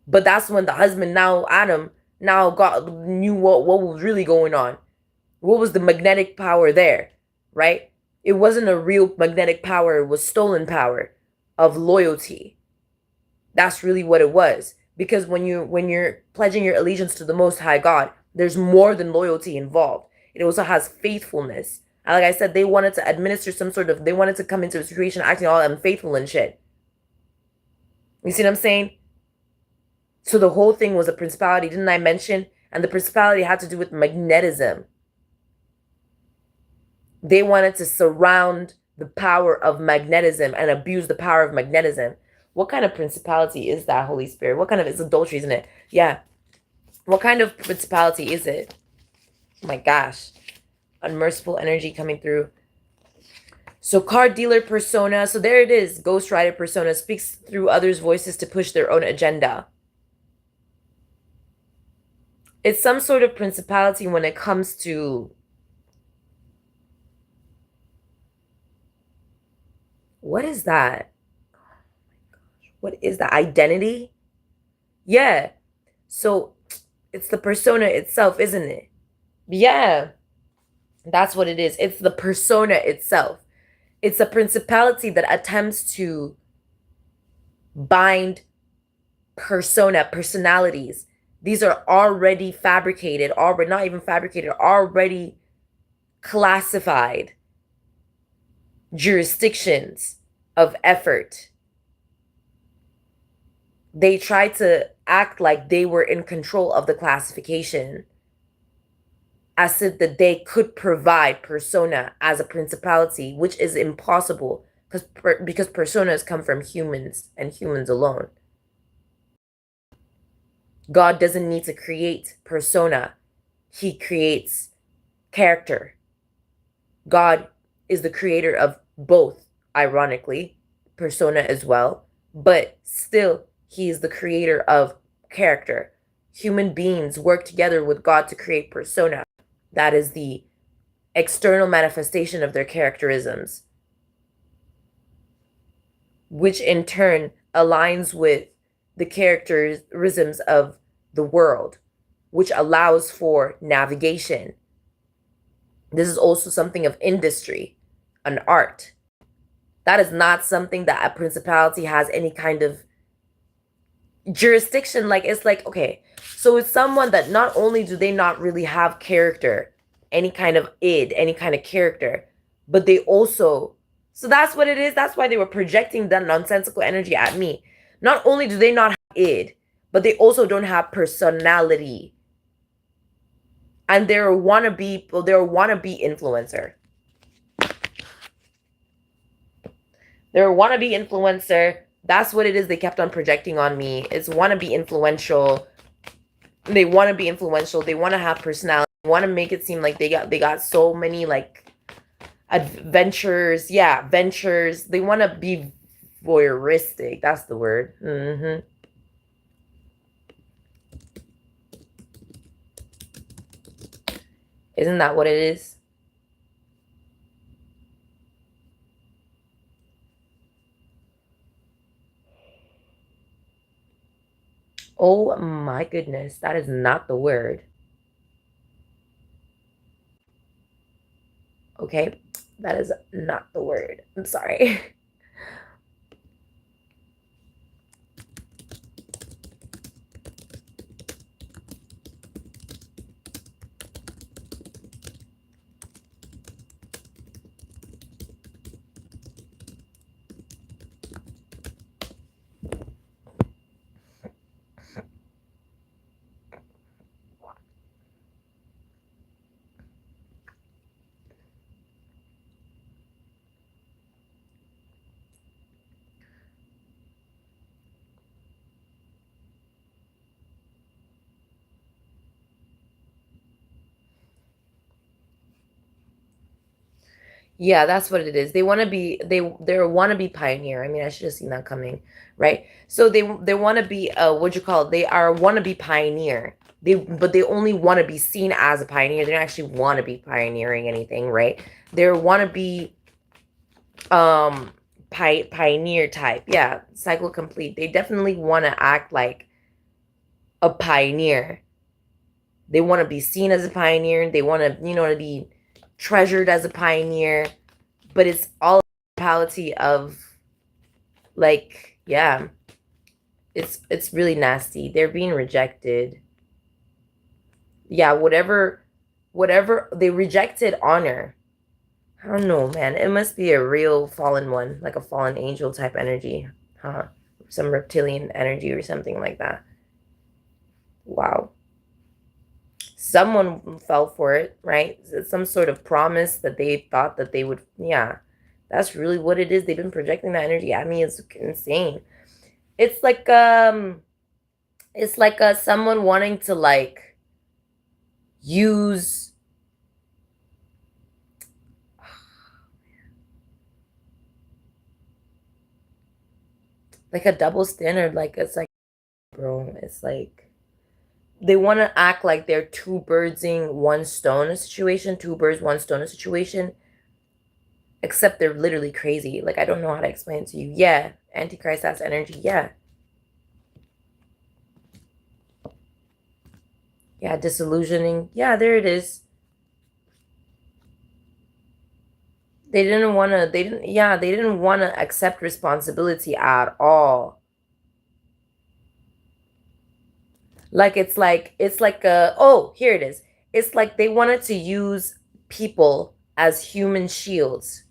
But that's when the husband, now Adam, now knew what was really going on. What was the magnetic power there, right? It wasn't a real magnetic power. It was stolen power of loyalty. That's really what it was. Because when you're pledging your allegiance to the Most High God, there's more than loyalty involved. It also has faithfulness. And like I said, they wanted to administer they wanted to come into a situation acting all unfaithful and shit. You see what I'm saying? So the whole thing was a principality, didn't I mention? And the principality had to do with magnetism. They wanted to surround the power of magnetism and abuse the power of magnetism. What kind of principality is that, Holy Spirit? What kind of, it's adultery, isn't it? Yeah. What kind of principality is it? Oh my gosh. Unmerciful energy coming through. So card dealer persona. So there it is. Ghost Rider persona speaks through others' voices to push their own agenda. It's some sort of principality when it comes to, what is that? Oh my gosh. What is that? Identity? Yeah. So it's the persona itself, isn't it? Yeah. That's what it is. It's the persona itself. It's a principality that attempts to bind personalities. These are already fabricated, already not even fabricated, already classified jurisdictions of effort. They try to act like they were in control of the classification, as if that they could provide persona as a principality, which is impossible because personas come from humans and humans alone. God doesn't need to create persona. He creates character. God is the creator of both, ironically, persona as well, but still he is the creator of character. Human beings work together with God to create persona. That is the external manifestation of their characterisms, which in turn aligns with the characterisms of the world, which allows for navigation. This is also something of industry, an art. That is not something that a principality has any kind of jurisdiction. Like, it's like, okay, so it's someone that not only do they not really have character, any kind of id, any kind of character, but they also, so that's what it is. That's why they were projecting that nonsensical energy at me. Not only do they not have id, but they also don't have personality. And they're a wannabe influencer. They're a wannabe influencer. That's what it is they kept on projecting on me. It's wannabe influential. They want to be influential. They want to have personality. They want to make it seem like they got so many like adventures. Yeah, ventures. They want to be voyeuristic. That's the word. Isn't that what it is? Oh my goodness, that is not the word. Okay, that is not the word. I'm sorry. Yeah, that's what it is. They want to be they're a wannabe pioneer. I mean, I should have seen that coming, right? So they want to be what you call it? They are a wannabe pioneer. They only want to be seen as a pioneer. They don't actually want to be pioneering anything, right? They're wannabe um pioneer type. Yeah, cycle complete. They definitely want to act like a pioneer. They want to be seen as a pioneer. They want to, to be treasured as a pioneer, but it's all mentality of like, yeah, it's really nasty. They're being rejected. Yeah, whatever they rejected honor. I don't know, man. It must be a real fallen one, like a fallen angel type energy, huh? Some reptilian energy or something like that. Wow. Someone fell for it, right? It's some sort of promise that they thought that they would, yeah. That's really what it is. They've been projecting that energy at me. It's insane. It's like someone wanting to like use like a double standard. Like it's like, bro, it's like they want to act like they're two birdsing one stone a situation, two birds one stone a situation, except they're literally crazy. Like I don't know how to explain it to you. Yeah, Antichrist has energy. Yeah. Yeah, disillusioning. Yeah, there it is. They didn't want to accept responsibility at all. Like it's like oh, here it is. It's like they wanted to use people as human shields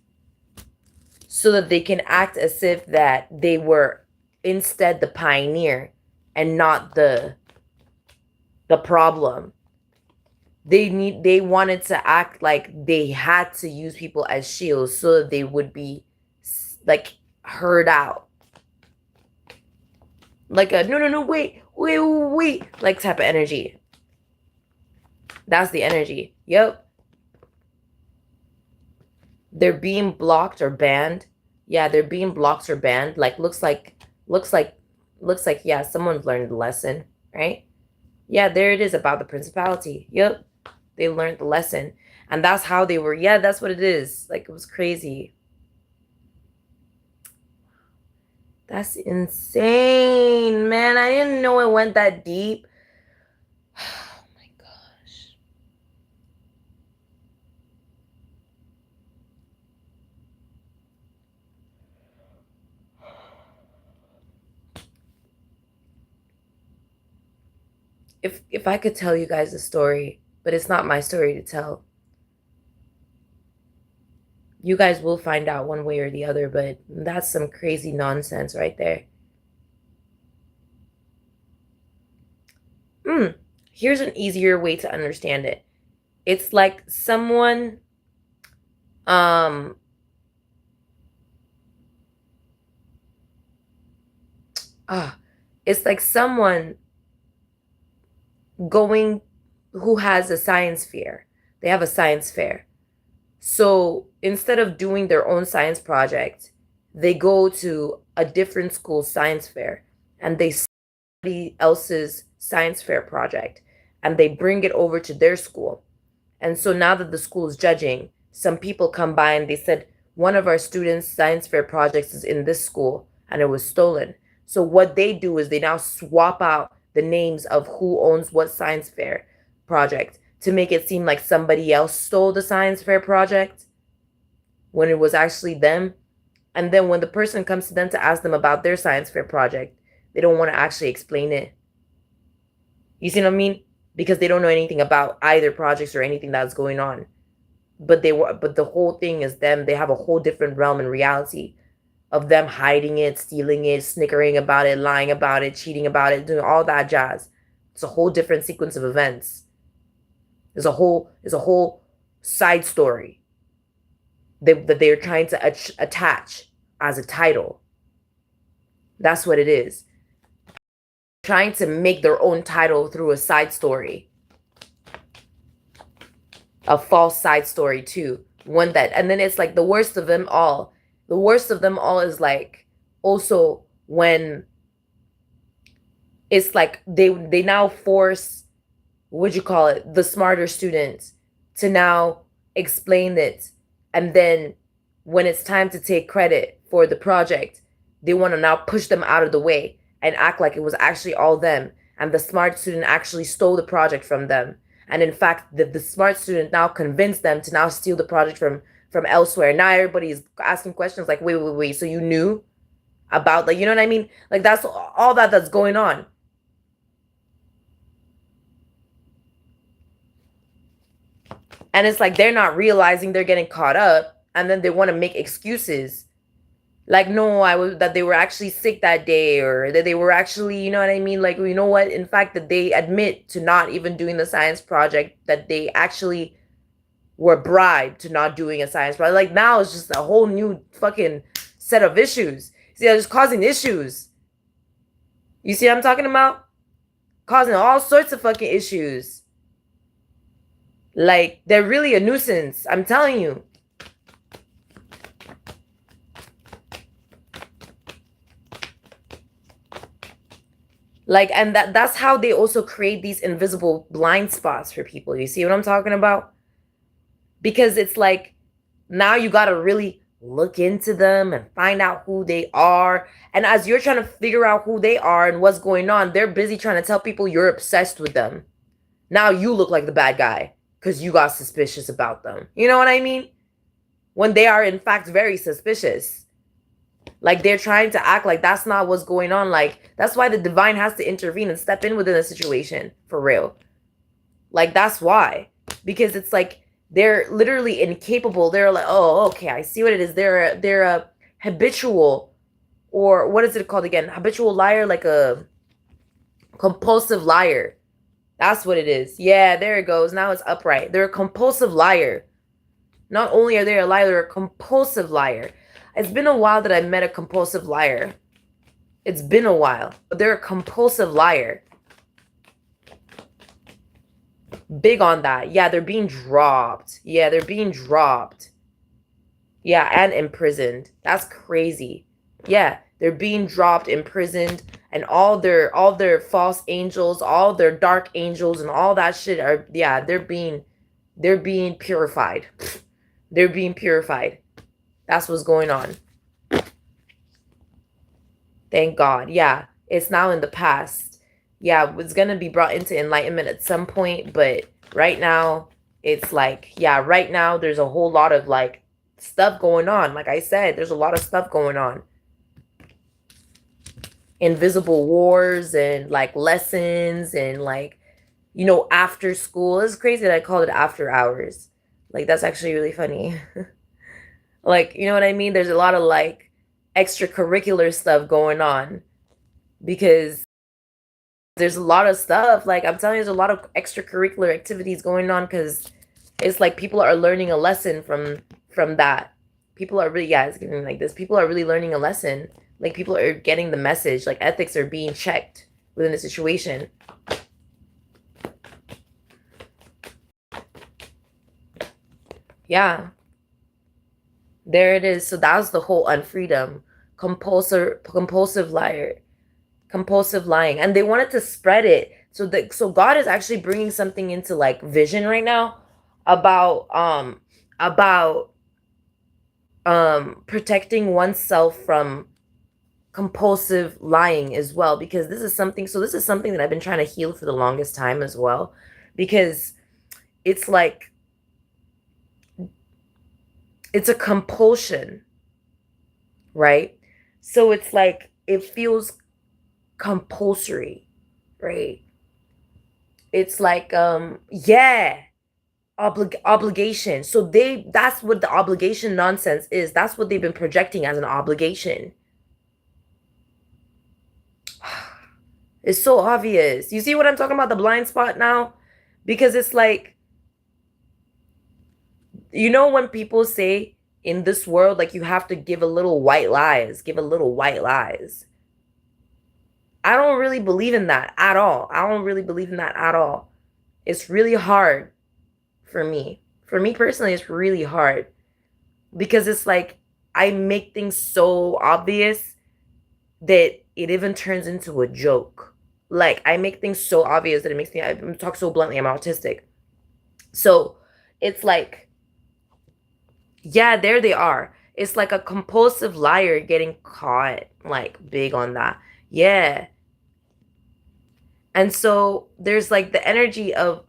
so that they can act as if that they were instead the pioneer and not the problem. They wanted to act like they had to use people as shields so that they would be like heard out. Like a no wait like type of energy. That's the energy. Yep. They're being blocked or banned. Yeah, they're being blocked or banned. Like looks like looks like yeah, someone's learned the lesson, right? Yeah, there it is about the principality. Yep. They learned the lesson. And that's how they were. Yeah, that's what it is. Like it was crazy. That's insane, man. I didn't know it went that deep. Oh my gosh. If I could tell you guys a story, but it's not my story to tell. You guys will find out one way or the other, but that's some crazy nonsense right there. Mm, here's an easier way to understand it. It's like someone um ah it's like someone going who has a science fair. They have a science fair. So instead of doing their own science project, they go to a different school's science fair and they somebody else's science fair project and they bring it over to their school And so now that the school is judging, some people come by and they said, one of our students' science fair projects is in this school and it was stolen. So what they do is they now swap out the names of who owns what science fair project to make it seem like somebody else stole the science fair project when it was actually them. And then when the person comes to them to ask them about their science fair project, they don't want to actually explain it. You see what I mean? Because they don't know anything about either projects or anything that's going on. But the whole thing is them. They have a whole different realm and reality of them hiding it, stealing it, snickering about it, lying about it, cheating about it, doing all that jazz. It's a whole different sequence of events. There's a whole side story that they're trying to attach as a title. That's what it is. Trying to make their own title through a side story. A false side story too. One that, and then it's like the worst of them all. The worst of them all is like also when it's like they now force, what'd you call it, the smarter students to now explain it. And then when it's time to take credit for the project, they want to now push them out of the way and act like it was actually all them. And the smart student actually stole the project from them. And in fact, the smart student now convinced them to now steal the project from elsewhere. Now everybody's asking questions like, wait. So you knew about, like, you know what I mean? Like that's all that's going on. And it's like they're not realizing they're getting caught up, and then they want to make excuses. Like, no, that they were actually sick that day, or that they were actually, you know what I mean? Like, you know what? In fact, that they admit to not even doing the science project, that they actually were bribed to not doing a science project. Like now it's just a whole new fucking set of issues. See, they're just causing issues. You see what I'm talking about? Causing all sorts of fucking issues. Like, they're really a nuisance. I'm telling you. Like, and that's how they also create these invisible blind spots for people. You see what I'm talking about? Because it's like, now you got to really look into them and find out who they are. And as you're trying to figure out who they are and what's going on, they're busy trying to tell people you're obsessed with them. Now you look like the bad guy because you got suspicious about them. You know what I mean? When they are, in fact, very suspicious. Like, they're trying to act like that's not what's going on. Like, that's why the divine has to intervene and step in within a situation. For real. Like, that's why. Because it's like, they're literally incapable. They're like, oh, okay, I see what it is. They're a habitual, or what is it called again? Habitual liar, like a compulsive liar. That's what it is. Yeah, there it goes. Now it's upright. They're a compulsive liar. Not only are they a liar, they're a compulsive liar. It's been a while that I met a compulsive liar. It's been a while. But they're a compulsive liar. Big on that. Yeah, they're being dropped. Yeah, they're being dropped. Yeah, and imprisoned. That's crazy. Yeah, they're being dropped, imprisoned, and all their false angels, all their dark angels and all that shit are, yeah, they're being purified. They're being purified. That's what's going on. Thank God. Yeah, it's now in the past. Yeah, it's going to be brought into enlightenment at some point, but right now it's like, yeah, right now there's a whole lot of like stuff going on. Like I said, there's a lot of stuff going on. Invisible wars and like lessons and like, you know, after school. It's crazy that I called it after hours. Like, that's actually really funny. Like, you know what I mean? There's a lot of like extracurricular stuff going on because there's a lot of stuff. Like, I'm telling you, there's a lot of extracurricular activities going on because it's like people are learning a lesson from that. People are really, yeah, it's getting like this. People are really learning a lesson. Like, people are getting the message. Like, ethics are being checked within the situation. Yeah. There it is. So that was the whole unfreedom. Compulsive liar. Compulsive lying. And they wanted to spread it. So God is actually bringing something into like vision right now about about protecting oneself from compulsive lying as well, because this is something that I've been trying to heal for the longest time as well, because it's like it's a compulsion, right? So it's like it feels compulsory, right? It's like yeah, obligation. So that's what the obligation nonsense is. That's what they've been projecting as an obligation. It's so obvious. You see what I'm talking about, the blind spot now? Because it's like, you know, when people say in this world, like, you have to give a little white lies, give a little white lies. I don't really believe in that at all. I don't really believe in that at all. It's really hard for me. For me personally, it's really hard because it's like I make things so obvious that it even turns into a joke. Like, I make things so obvious that it makes me, I talk so bluntly, I'm autistic. So it's like, yeah, there they are. It's like a compulsive liar getting caught, like, big on that. Yeah. And so there's like the energy of,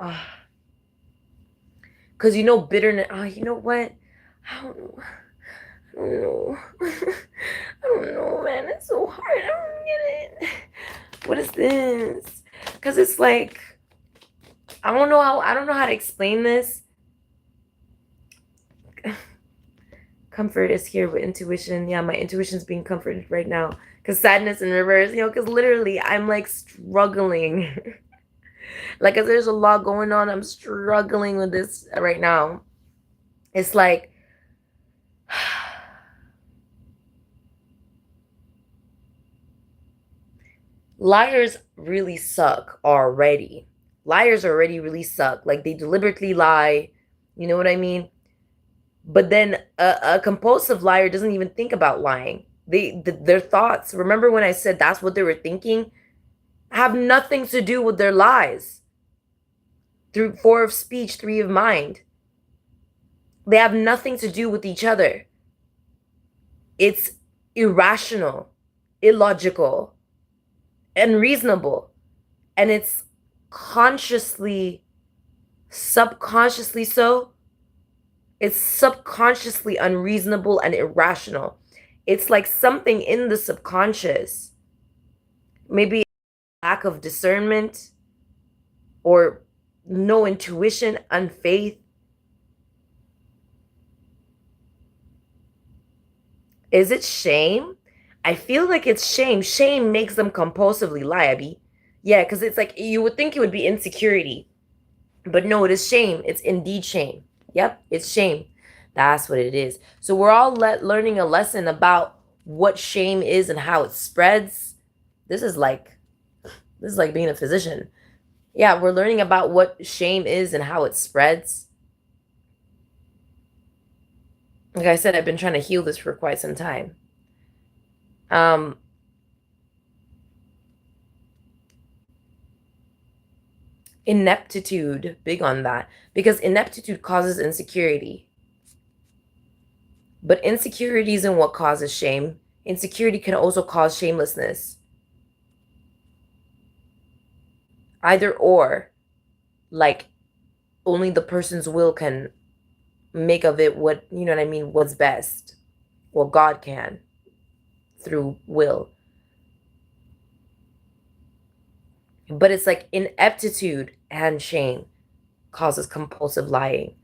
because you know, bitterness. Oh, you know what? I don't know. I don't know. I don't know, man. It's so hard. I don't get it. What is this? Because it's like, I don't know how to explain this. Comfort is here with intuition. Yeah, my intuition's being comforted right now. Because sadness in reverse, because literally I'm like struggling. Like, as there's a lot going on, I'm struggling with this right now. It's like, liars really suck already. Liars already really suck. Like, they deliberately lie. You know what I mean? But then a compulsive liar doesn't even think about lying. Their thoughts. Remember when I said that's what they were thinking? Have nothing to do with their lies. Through 4 of speech, 3 of mind. They have nothing to do with each other. It's irrational, illogical, unreasonable, and it's consciously, subconsciously so. It's subconsciously unreasonable and irrational. It's like something in the subconscious, maybe lack of discernment or no intuition, unfaith. Is it shame? I feel like it's shame. Shame makes them compulsively lie, Abby. Yeah, because it's like you would think it would be insecurity, but no, it is shame. It's indeed shame. Yep, it's shame. That's what it is. So we're all learning a lesson about what shame is and how it spreads. This is like being a physician. Yeah, we're learning about what shame is and how it spreads. Like I said, I've been trying to heal this for quite some time. Ineptitude, big on that, because ineptitude causes insecurity. But insecurity isn't what causes shame. Insecurity can also cause shamelessness. Either or, like, only the person's will can make of it what, you know what I mean, what's best. Well, God can through will. But it's like ineptitude and shame causes compulsive lying.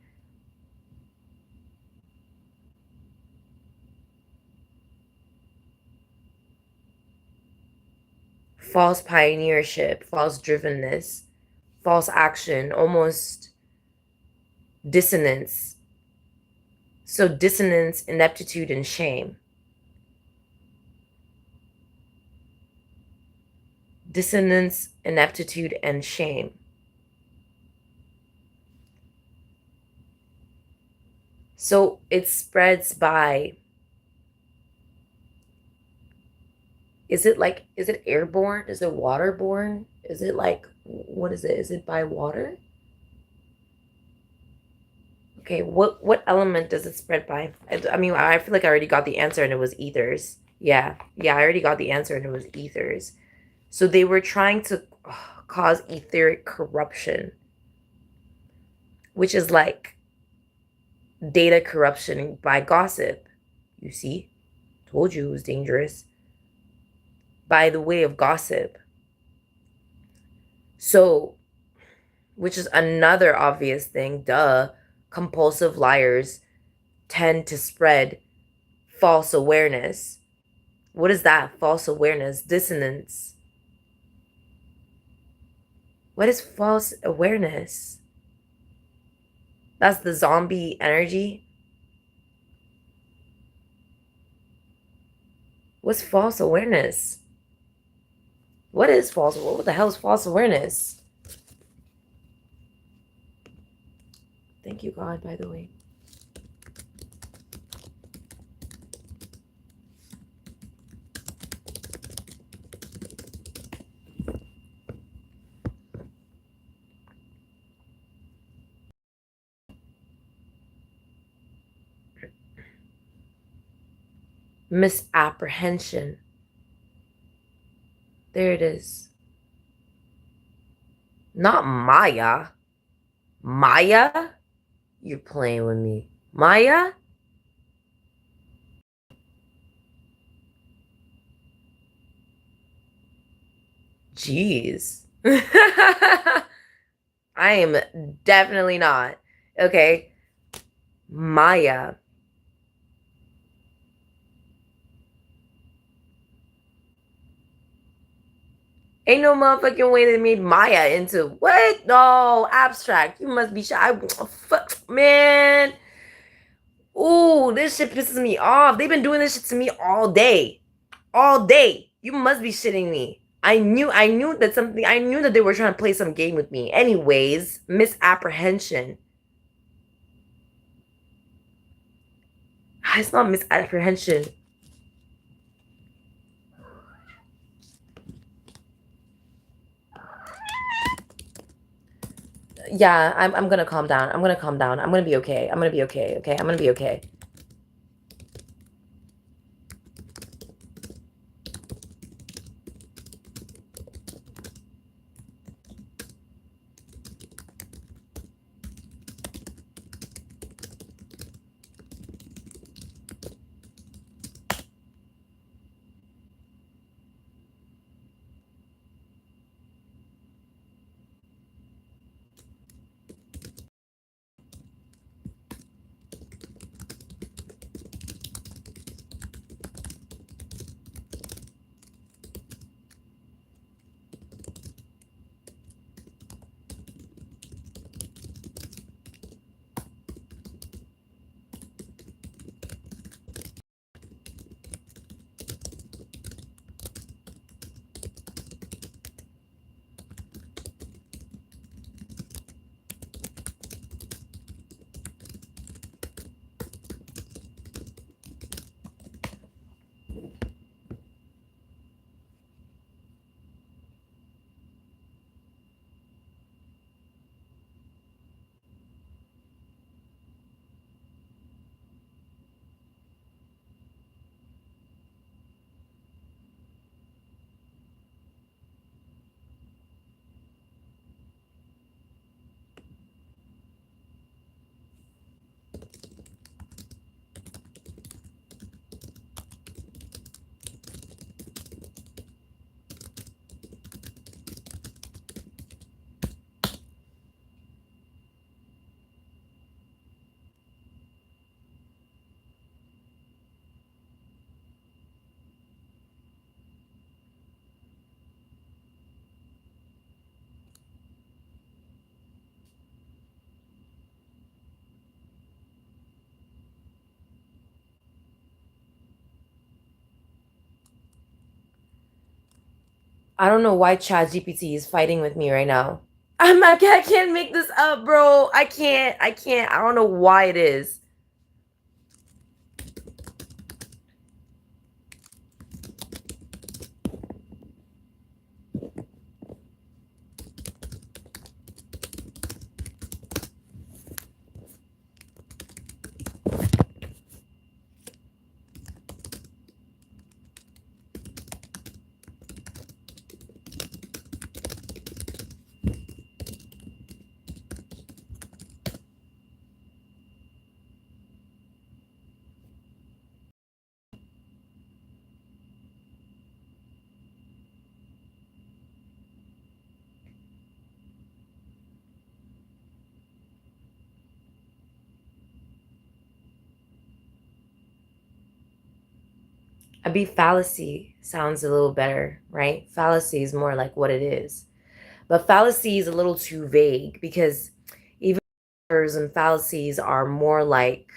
False pioneership, false drivenness, false action, almost dissonance. So dissonance, ineptitude, and shame. Dissonance, ineptitude, and shame. So it spreads by, is it airborne? Is it waterborne? Is it like, what is it? Is it by water? Okay, what element does it spread by? I mean, I feel like I already got the answer and it was ethers. Yeah, I already got the answer and it was ethers. So they were trying to cause etheric corruption, which is like data corruption by gossip. You see? Told you it was dangerous. By the way of gossip. So, which is another obvious thing, duh. Compulsive liars tend to spread false awareness. What is that? False awareness, dissonance. What is false awareness? That's the zombie energy. What's false awareness? What is false? What the hell is false awareness? Thank you, God, by the way. Misapprehension. There it is. Not Maya. Maya? You're playing with me. Maya? Jeez. I am definitely not. Okay. Maya. Ain't no motherfucking way they made Maya into what? No, abstract. You must be shy. Fuck, man. Ooh, this shit pisses me off. They've been doing this shit to me all day. All day. You must be shitting me. I knew that they were trying to play some game with me. Anyways, misapprehension. It's not misapprehension. Yeah, I'm gonna calm down. I'm gonna calm down. I'm gonna be okay. I'm gonna be okay. Okay, I'm gonna be okay. I don't know why ChatGPT is fighting with me right now. I can't make this up, bro. I can't. I don't know why it is. fallacy sounds a little better, right? Fallacy is more like what it is. But fallacy is a little too vague because even errors and fallacies are more like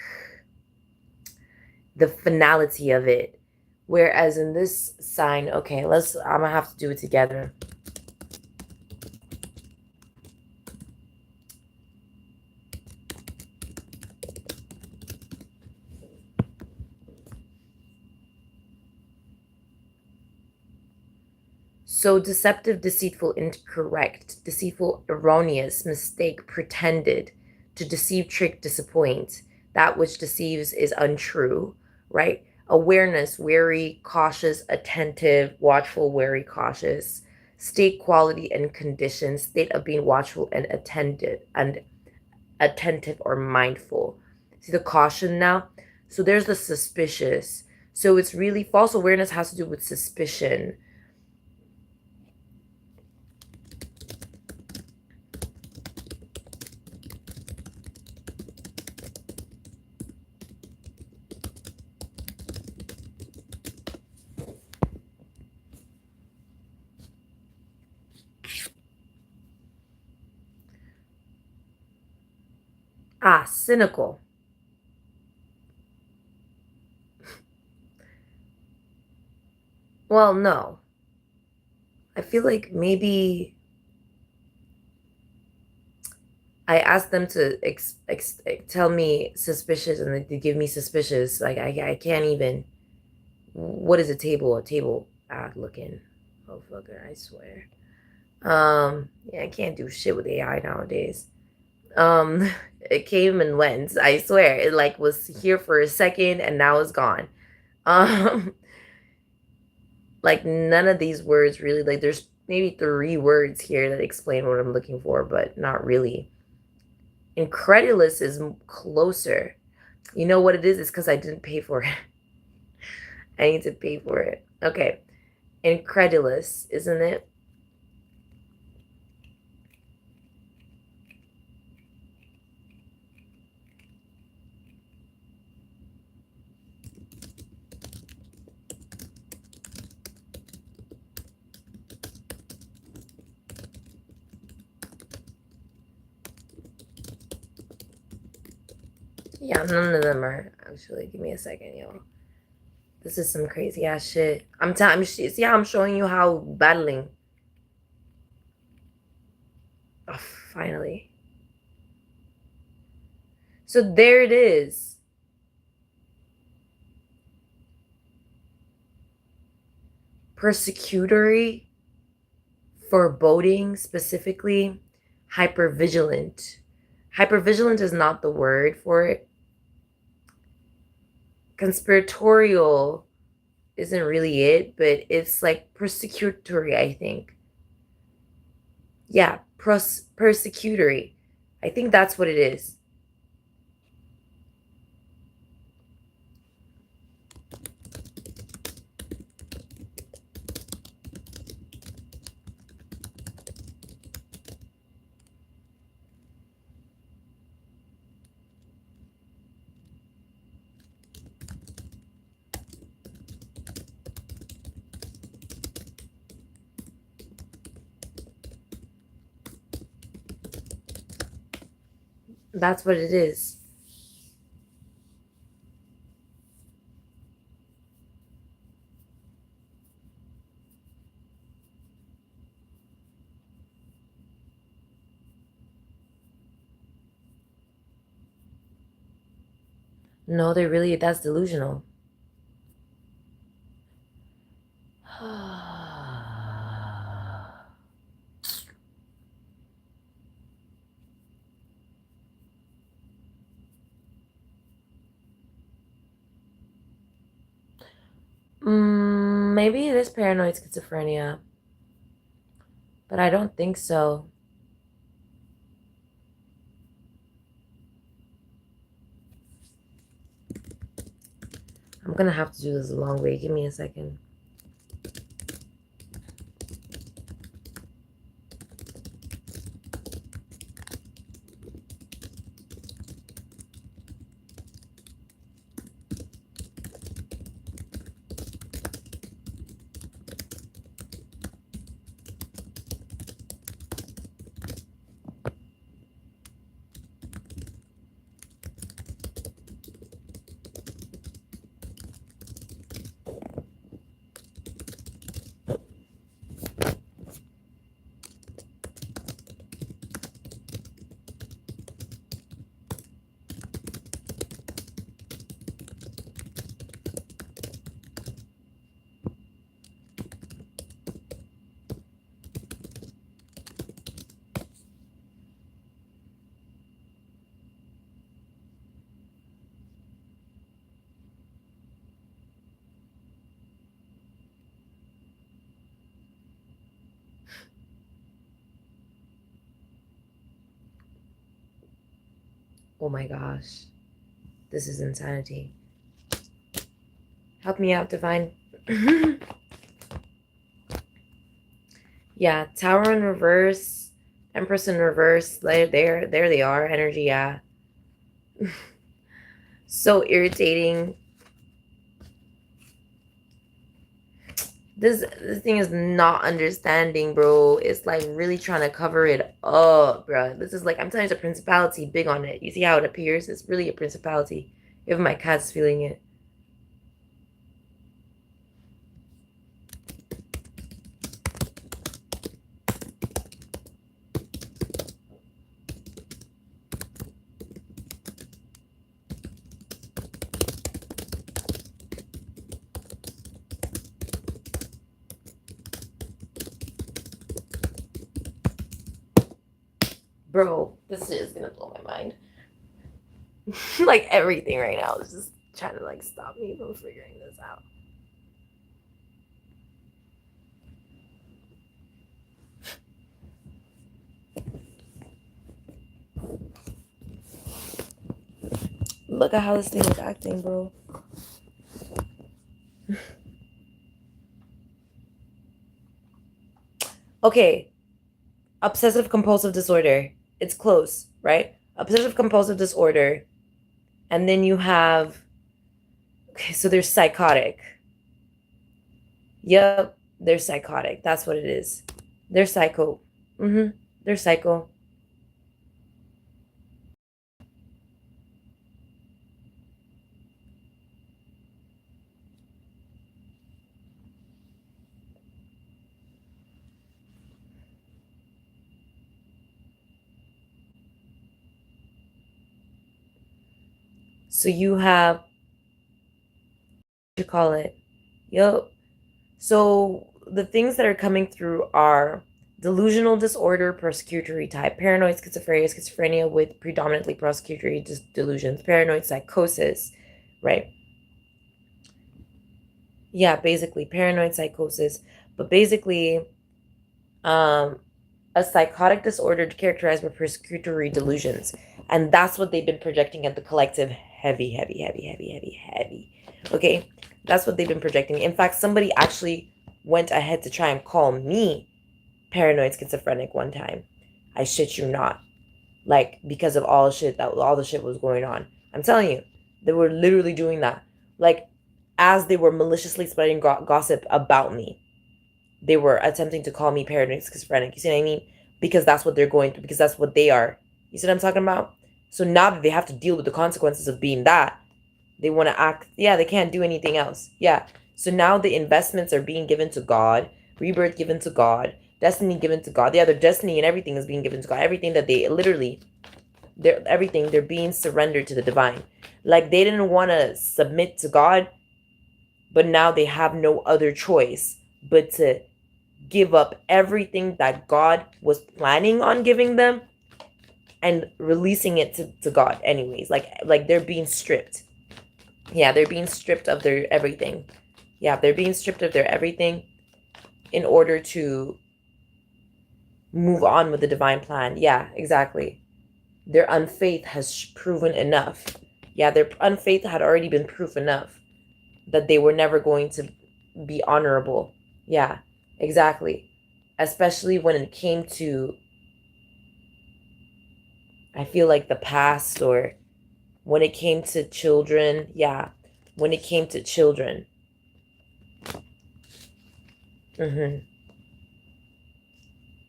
the finality of it. Whereas in this sign, okay, I'm gonna have to do it together. So deceptive, deceitful, incorrect, deceitful, erroneous, mistake, pretended, to deceive, trick, disappoint. That which deceives is untrue, right? Awareness, wary, cautious, attentive, watchful, wary, cautious. State, quality, and condition. State of being watchful and attentive or mindful. See the caution now? So there's the suspicious. So it's really false awareness has to do with suspicion. Cynical. Well, no. I feel like maybe I asked them to tell me suspicious and they give me suspicious. Like, I can't even. What is a table? A table looking. Oh, fucker, I swear. Yeah, I can't do shit with AI nowadays. Um, it came and went. I swear. It like was here for a second and now it's gone. Um, like none of these words really, like there's maybe 3 words here that explain what I'm looking for, but not really. Incredulous is closer. You know what it is? It's because I didn't pay for it. I need to pay for it. Okay. Incredulous, isn't it? Yeah, none of them are actually. Give me a second, yo. This is some crazy ass shit. I'm telling. See how I'm showing you how battling. Oh, finally. So there it is. Persecutory, foreboding specifically, hypervigilant. Hypervigilant is not the word for it. Conspiratorial isn't really it, but it's like persecutory, I think. Yeah, persecutory. I think that's what it is. That's what it is. No, that's delusional. Maybe it is paranoid schizophrenia, but I don't think so. I'm gonna have to do this a long way. Give me a second. Oh my gosh. This is insanity. Help me out, Divine. Yeah, Tower in reverse, Empress in reverse. There they are. Energy, yeah. So irritating. This thing is not understanding, bro. It's like really trying to cover it up, bro. This is like, I'm telling you, it's a principality big on it. You see how it appears? It's really a principality. Even my cat's feeling it. Bro, this shit is gonna blow my mind. Like everything right now is just trying to like stop me from figuring this out. Look at how this thing is acting, bro. Okay. Obsessive compulsive disorder. It's close, right? Obsessive compulsive disorder. And then you have, okay, so there's psychotic. Yep, they're psychotic. That's what it is. They're psycho. They're psycho. So you have, what you call it? Yep. So the things that are coming through are delusional disorder, persecutory type, paranoid schizophrenia with predominantly persecutory delusions, paranoid psychosis, right? Yeah, basically paranoid psychosis, but basically a psychotic disorder characterized by persecutory delusions. And that's what they've been projecting at the collective. Heavy. Okay, that's what they've been projecting. In fact, somebody actually went ahead to try and call me paranoid schizophrenic one time. I shit you not. Like, because of all the shit was going on. I'm telling you, they were literally doing that. Like, as they were maliciously spreading gossip about me, they were attempting to call me paranoid schizophrenic. You see what I mean? Because that's what they're going through, because that's what they are. You see what I'm talking about? So now that they have to deal with the consequences of being that, they want to act, yeah, they can't do anything else. Yeah. So now the investments are being given to God, rebirth given to God, destiny given to God. Yeah, their destiny and everything is being given to God. Everything that they literally, they're being surrendered to the divine. Like they didn't want to submit to God, but now they have no other choice but to give up everything that God was planning on giving them and releasing it to God anyways. Like they're being stripped. Yeah, they're being stripped of their everything. Yeah, they're being stripped of their everything in order to move on with the divine plan. Yeah, exactly. Their unfaith has proven enough. Yeah, their unfaith had already been proof enough that they were never going to be honorable. Yeah, exactly. Especially when it came to, I feel like the past, or when it came to children. Yeah, when it came to children.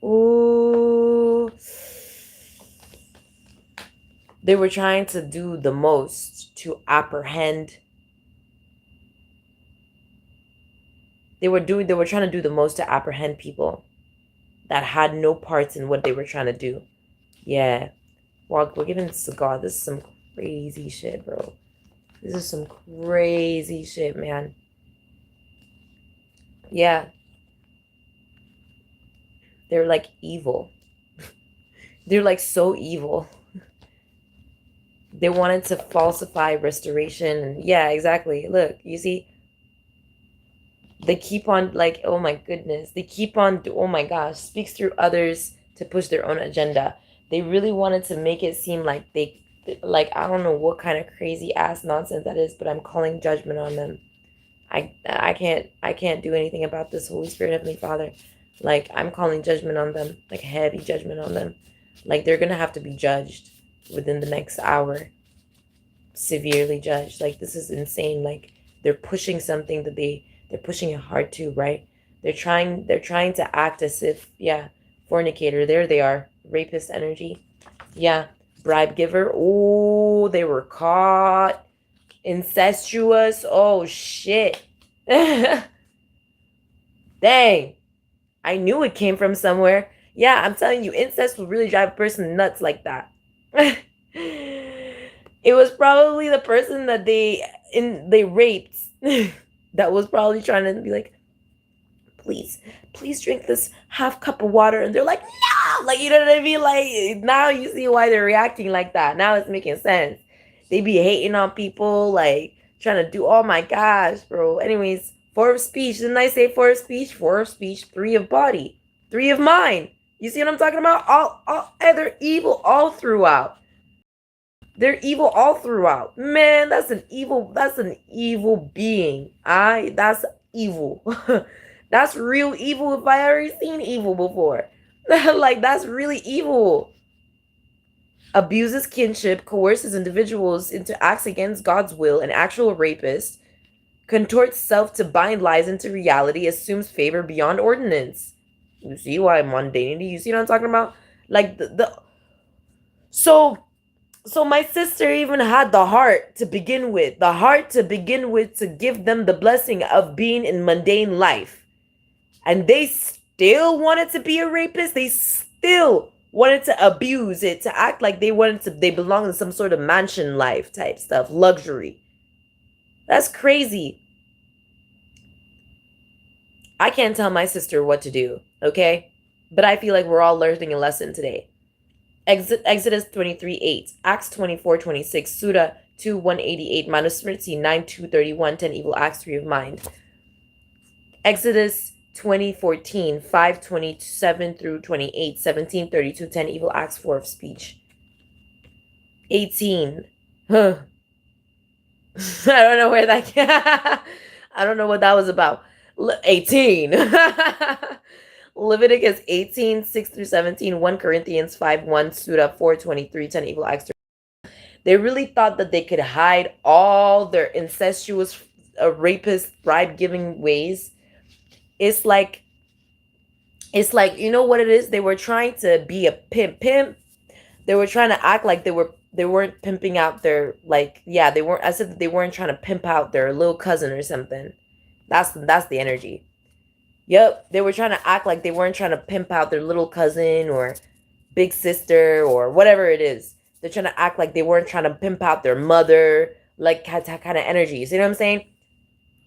Ooh. They were trying to do the most to apprehend. They were trying to do the most to apprehend people that had no parts in what they were trying to do. Yeah. Well, we're giving this to God. This is some crazy shit, bro. This is some crazy shit, man. Yeah. They're like evil. They're like so evil. They wanted to falsify restoration. And yeah, exactly. Look, you see, they keep on like, oh my goodness. They keep on, oh my gosh, speaks through others to push their own agenda. They really wanted to make it seem like like, I don't know what kind of crazy ass nonsense that is, but I'm calling judgment on them. I can't do anything about this. Holy Spirit, Heavenly Father. Like, I'm calling judgment on them, like heavy judgment on them. Like, they're gonna have to be judged within the next hour, severely judged. Like, this is insane. Like, they're pushing something that they're pushing it hard to, right? They're trying to act as if, yeah, fornicator. There they are, rapist energy. Yeah, bribe giver. Oh, they were caught. Incestuous. Oh shit. Dang. I knew it came from somewhere. Yeah, I'm telling you, incest will really drive a person nuts like that. It was probably the person that they raped that was probably trying to be like, please drink this half cup of water, and they're like, no, like, you know what I mean? Like, now you see why they're reacting like that. Now it's making sense. They be hating on people, like trying to do, oh my gosh, bro. Anyways, four of speech. Didn't I say four of speech? Four of speech, three of body, three of mind. You see what I'm talking about? All they're evil all throughout. They're evil all throughout. Man, that's an evil being. That's evil. That's real evil if I ever seen evil before. Like, that's really evil. Abuses kinship, coerces individuals into acts against God's will, an actual rapist, contorts self to bind lies into reality, assumes favor beyond ordinance. You see why mundanity? You see what I'm talking about? Like, so my sister even had the heart to begin with, to give them the blessing of being in mundane life. And they still wanted to be a rapist. They still wanted to abuse it, to act like they belong in some sort of mansion life type stuff, luxury. That's crazy. I can't tell my sister what to do, okay? But I feel like we're all learning a lesson today. Exodus 23:8, Acts 24:26, Surah 2:188, Manusmriti 9:231, 10 evil acts, 3 of mind. Exodus 20:14, 5:27 through 28, 17:32, 10 evil acts, 4 of speech. 18. Huh. I don't know where that I don't know what that was about. 18. Leviticus 18, 6 through 17, 1 Corinthians 5:1, Surah 4:23, 10 evil acts. They really thought that they could hide all their incestuous, rapist, bribe-giving ways. It's like, you know what it is? They were trying to be a pimp. They were trying to act like they weren't pimping out their, like, yeah, they weren't. I said that they weren't trying to pimp out their little cousin or something. That's the energy. Yep, they were trying to act like they weren't trying to pimp out their little cousin or big sister or whatever it is. They're trying to act like they weren't trying to pimp out their mother, like that kind of energy. See what I'm saying?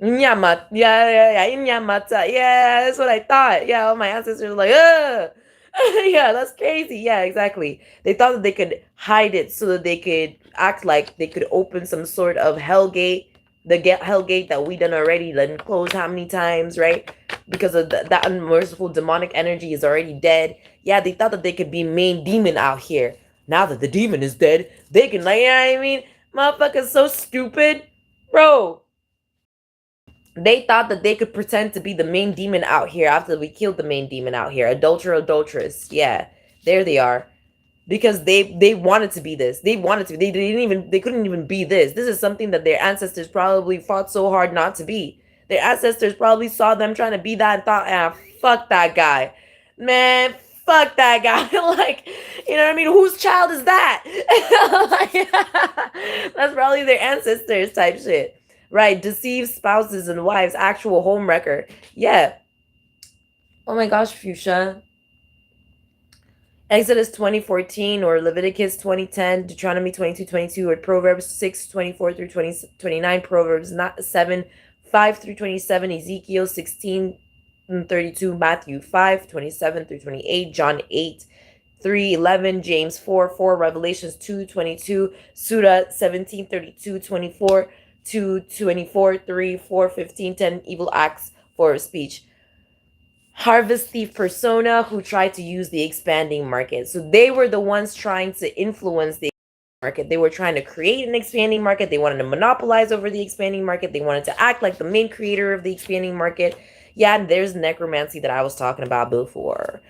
Nyamata, yeah, Nyamata, yeah, that's what I thought. Yeah, all my ancestors were like, ugh. Yeah, that's crazy. Yeah, exactly. They thought that they could hide it so that they could act like they could open some sort of hell gate, hell gate that we done already done closed how many times, right? Because of that unmerciful demonic energy is already dead. Yeah, they thought that they could be main demon out here. Now that the demon is dead, they can, like, you know what I mean? Motherfuckers so stupid. Bro, they thought that they could pretend to be the main demon out here after we killed the main demon out here. Adulteress. Yeah, there they are. Because they wanted to be this. They wanted to. They couldn't even be this. This is something that their ancestors probably fought so hard not to be. Their ancestors probably saw them trying to be that and thought, ah, fuck that guy. Man, fuck that guy. Like, you know what I mean? Whose child is that? Like, that's probably their ancestors type shit. Right, deceived spouses and wives, actual home wrecker. Yeah. Oh my gosh, Fuchsia. Exodus 20:14 or Leviticus 20:10, Deuteronomy 22:22, or Proverbs 6:24 through 29, Proverbs 7:5 through 27, Ezekiel 16:32, Matthew 5:27 through 28, John 8:3-11, James 4:4, Revelations 2:22, Surah 17:32, 24 to 24, 3, 4, 15, 10 evil acts for speech. Harvest thief persona who tried to use the expanding market. So they were the ones trying to influence the market. They were trying to create an expanding market. They wanted to monopolize over the expanding market. They wanted to act like the main creator of the expanding market. Yeah, there's necromancy that I was talking about before.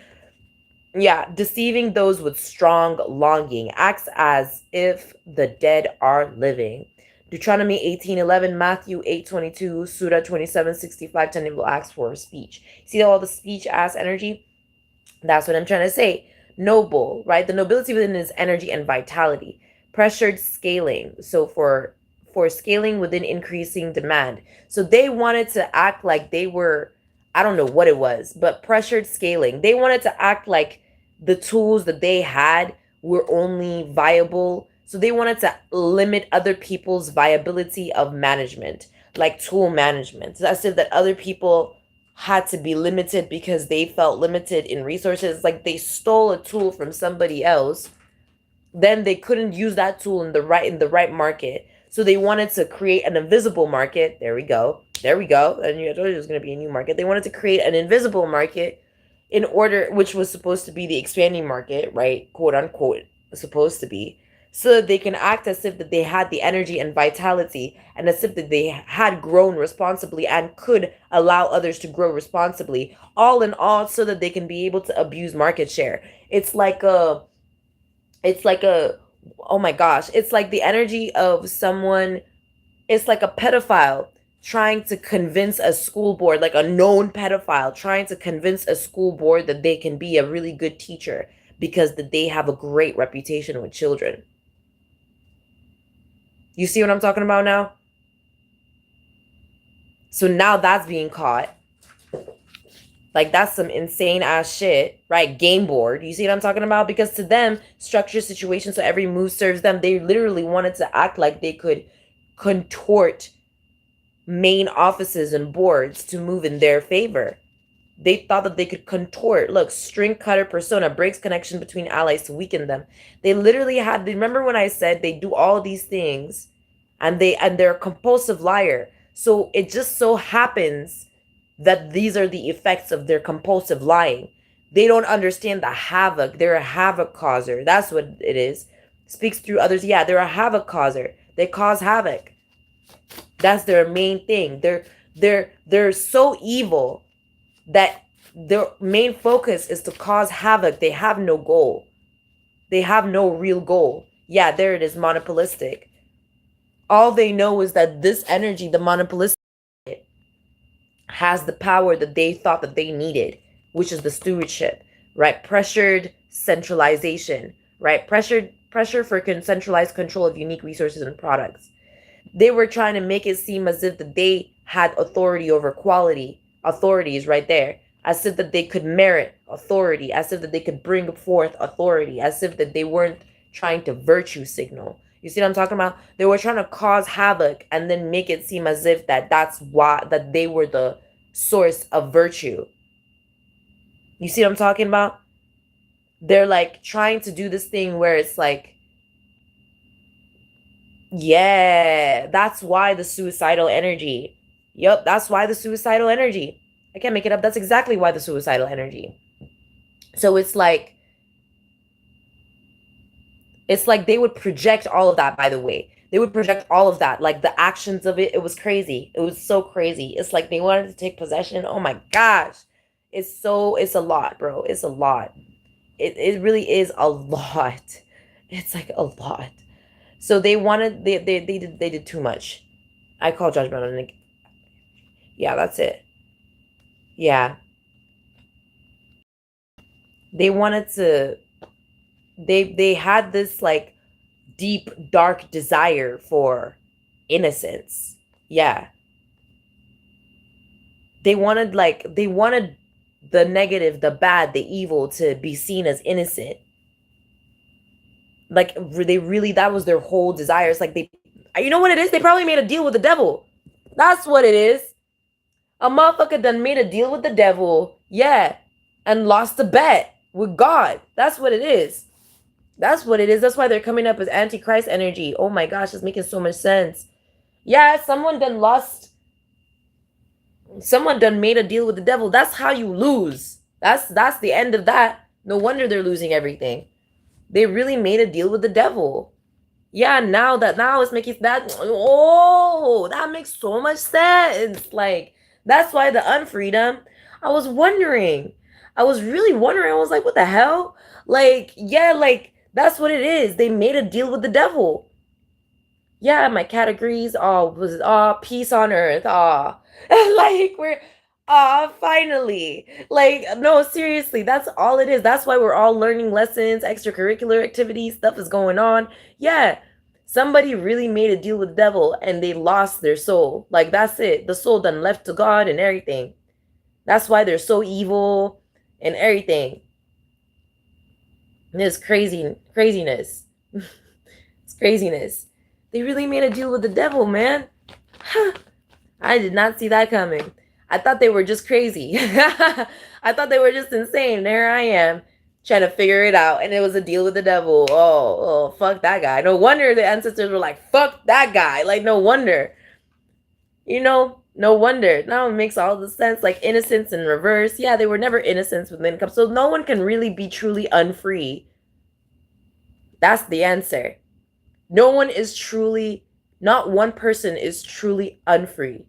Yeah, deceiving those with strong longing acts as if the dead are living. Deuteronomy 18:11, Matthew 8:22, Surah 27:65, 10 will ask for a speech. See all the speech ass energy? That's what I'm trying to say. Noble, right? The nobility within is energy and vitality. Pressured scaling. So for scaling within increasing demand. So they wanted to act like they were, I don't know what it was, but pressured scaling. They wanted to act like the tools that they had were only viable. So they wanted to limit other people's viability of management, like tool management. So that's if that other people had to be limited because they felt limited in resources. Like they stole a tool from somebody else, then they couldn't use that tool in the right market. So they wanted to create an invisible market. There we go. And I told you it was going to be a new market. They wanted to create an invisible market in order, which was supposed to be the expanding market, right? Quote unquote, supposed to be, so that they can act as if that they had the energy and vitality and as if that they had grown responsibly and could allow others to grow responsibly, all in all, so that they can be able to abuse market share. It's like a oh my gosh, it's like the energy of someone, it's like a pedophile trying to convince a school board, like a known pedophile trying to convince a school board that they can be a really good teacher because that they have a great reputation with children. You see what I'm talking about now? So now that's being caught. Like that's some insane ass shit, right? Game board. You see what I'm talking about? Because to them, structure situation so every move serves them. They literally wanted to act like they could contort main offices and boards to move in their favor. They thought that they could contort. Look, string cutter persona breaks connection between allies to weaken them. They literally had, remember when I said they do all these things and they're a compulsive liar. So it just so happens that these are the effects of their compulsive lying. They don't understand the havoc. They're a havoc causer. That's what it is. Speaks through others. Yeah, they're a havoc causer. They cause havoc. That's their main thing. They're so evil that their main focus is to cause havoc. They have no goal. They have no real goal. Yeah, there it is, monopolistic. All they know is that this energy, the monopolistic, has the power that they thought that they needed, which is the stewardship, right? Pressured centralization, right? Pressure for centralized control of unique resources and products. They were trying to make it seem as if that they had authority over quality. Authority is right there. As if that they could merit authority, as if that they could bring forth authority, as if that they weren't trying to virtue signal. You see what I'm talking about? They were trying to cause havoc and then make it seem as if that's why that they were the source of virtue. You see what I'm talking about? They're like trying to do this thing where it's like, yeah, that's why the suicidal energy. Yep, that's why the suicidal energy. I can't make it up. That's exactly why the suicidal energy. So it's like they would project all of that, by the way. They would project all of that, like the actions of it. It was crazy. It was so crazy. It's like they wanted to take possession. Oh my gosh. It's a lot, bro. It's a lot. It really is a lot. It's like a lot. So they did too much. I call judgment on it. Yeah, that's it. Yeah. They wanted to they had this like deep dark desire for innocence. Yeah. They wanted the negative, the bad, the evil to be seen as innocent. Like they really, that was their whole desire. It's like you know what it is? They probably made a deal with the devil. That's what it is. A motherfucker done made a deal with the devil. Yeah. And lost the bet with God. That's what it is. That's what it is. That's why they're coming up as Antichrist energy. Oh my gosh, it's making so much sense. Yeah, someone done made a deal with the devil. That's how you lose. That's the end of that. No wonder they're losing everything. They really made a deal with the devil. Yeah, now it's making that, oh, that makes so much sense. Like, that's why the unfreedom. I was wondering. I was really wondering. I was like, what the hell? Like, yeah, like that's what it is. They made a deal with the devil. Yeah, my categories all was peace on earth. Like we're finally. Like, no, seriously, that's all it is. That's why we're all learning lessons, extracurricular activities, stuff is going on. Yeah. Somebody really made a deal with the devil and they lost their soul. Like that's it. The soul done left to God and everything. That's why they're so evil and everything. This craziness. It's craziness. They really made a deal with the devil, man. I did not see that coming. I thought they were just crazy. I thought they were just insane. There I am trying to figure it out. And it was a deal with the devil. Oh, fuck that guy. No wonder the ancestors were like, fuck that guy. Like, no wonder. No wonder. Now it makes all the sense. Like innocence in reverse. Yeah, they were never innocents with income. So no one can really be truly unfree. That's the answer. No one is truly, not one person is truly unfree.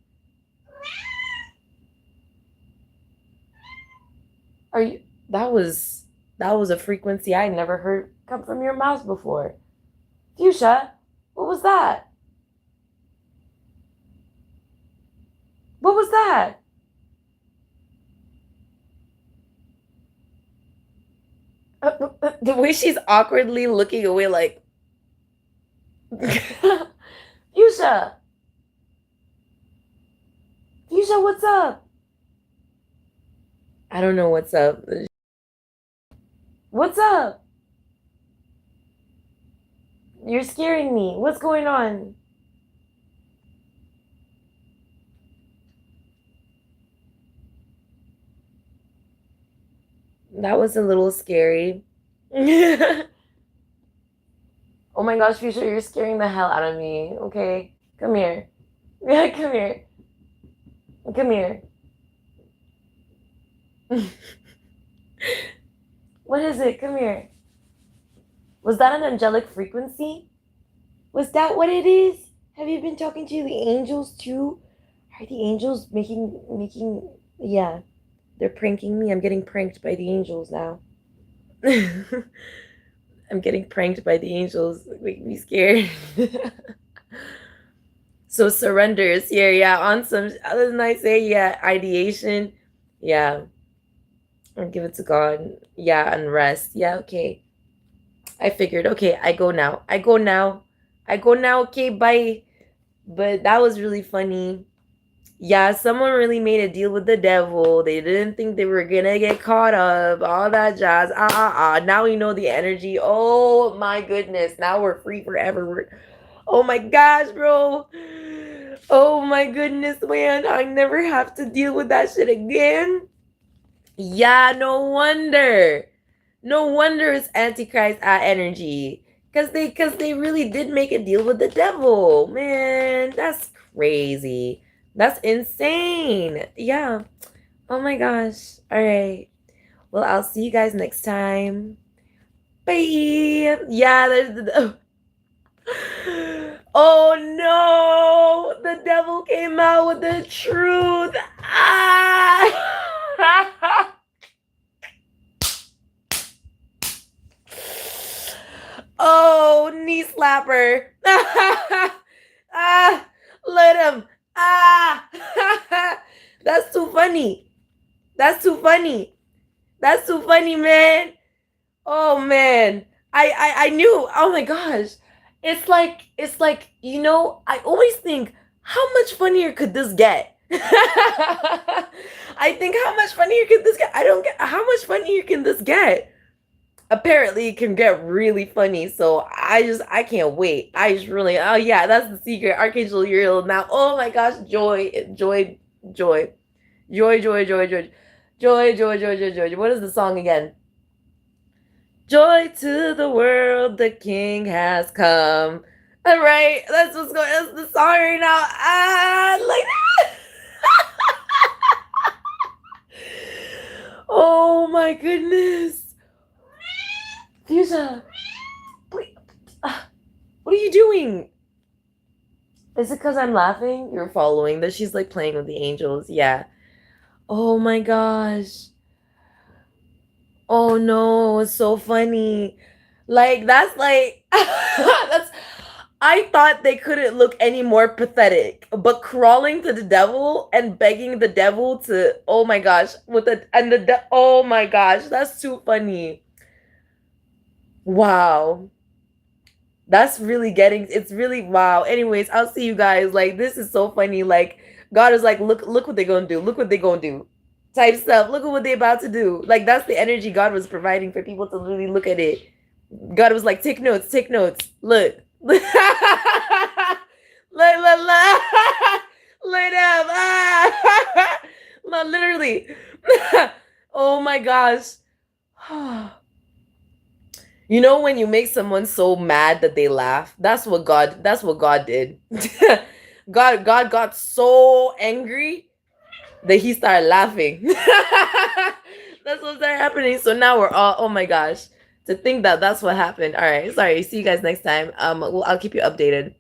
Are you that was a frequency I never heard come from your mouth before. Fuchsia, what was that? What was that? The way she's awkwardly looking away like Fuchsia, Fuchsia, what's up? I don't know what's up. What's up? You're scaring me. What's going on? That was a little scary. Oh my gosh, Fuchsia, you're scaring the hell out of me. Okay, come here. Yeah, come here. Come here. What is it? Come here. Was that an angelic frequency? Was that what it is? Have you been talking to the angels too? Are the angels making yeah, they're pranking me. I'm getting pranked by the angels now. I'm getting pranked by the angels. Make me scared. So surrender is here. Yeah, on some other than I say, yeah, ideation. Yeah. And give it to God. Yeah, and rest. Yeah, okay. I figured, okay, I go now. I go now. I go now. Okay, bye. But that was really funny. Yeah, someone really made a deal with the devil. They didn't think they were gonna get caught up. All that jazz. Now we know the energy. Oh my goodness. Now we're free forever. Oh my gosh, bro. Oh my goodness, man. I never have to deal with that shit again. Yeah, no wonder. No wonder it's Antichrist energy. Cause they really did make a deal with the devil. Man, that's crazy. That's insane. Yeah. Oh my gosh. All right. Well, I'll see you guys next time. Bye. Yeah, there's the oh no! The devil came out with the truth. Ah! Oh, knee slapper. Ah, let him. Ah, that's too funny. That's too funny. That's too funny, man. Oh man, I knew. Oh my gosh, it's like I always think how much funnier could this get? I think how much funnier could this get? I don't get how much funnier can this get? Apparently it can get really funny, so I can't wait. I just really, oh yeah, that's the secret. Archangel Uriel now. Oh my gosh, joy, joy. What is the song again? Joy to the world, the king has come. All right, that's what's going. That's the song right now. Like that. Oh my goodness, Fuchsia, what are you doing? laughing? Is it because I'm laughing? You're following that she's like playing with the angels. Yeah. Oh my gosh. Oh no, it's so funny. Like that's like that's I thought they couldn't look any more pathetic, but crawling to the devil and begging the devil to, oh my gosh, with the and oh my gosh, that's too funny. Wow. That's really getting, it's really wow. Anyways, I'll see you guys. Like this is so funny. Like God is like, look what they're gonna do. Look what they're gonna do. Type stuff. Look at what they're about to do. Like that's the energy God was providing for people to really look at it. God was like, take notes, take notes. Look. Look, look, look. Look up. Ah. No, literally. Oh my gosh. You know when you make someone so mad that they laugh? That's what God did. God got so angry that he started laughing. That's what started happening. So now we're all, oh my gosh. To think that that's what happened. All right. Sorry. See you guys next time. I'll keep you updated.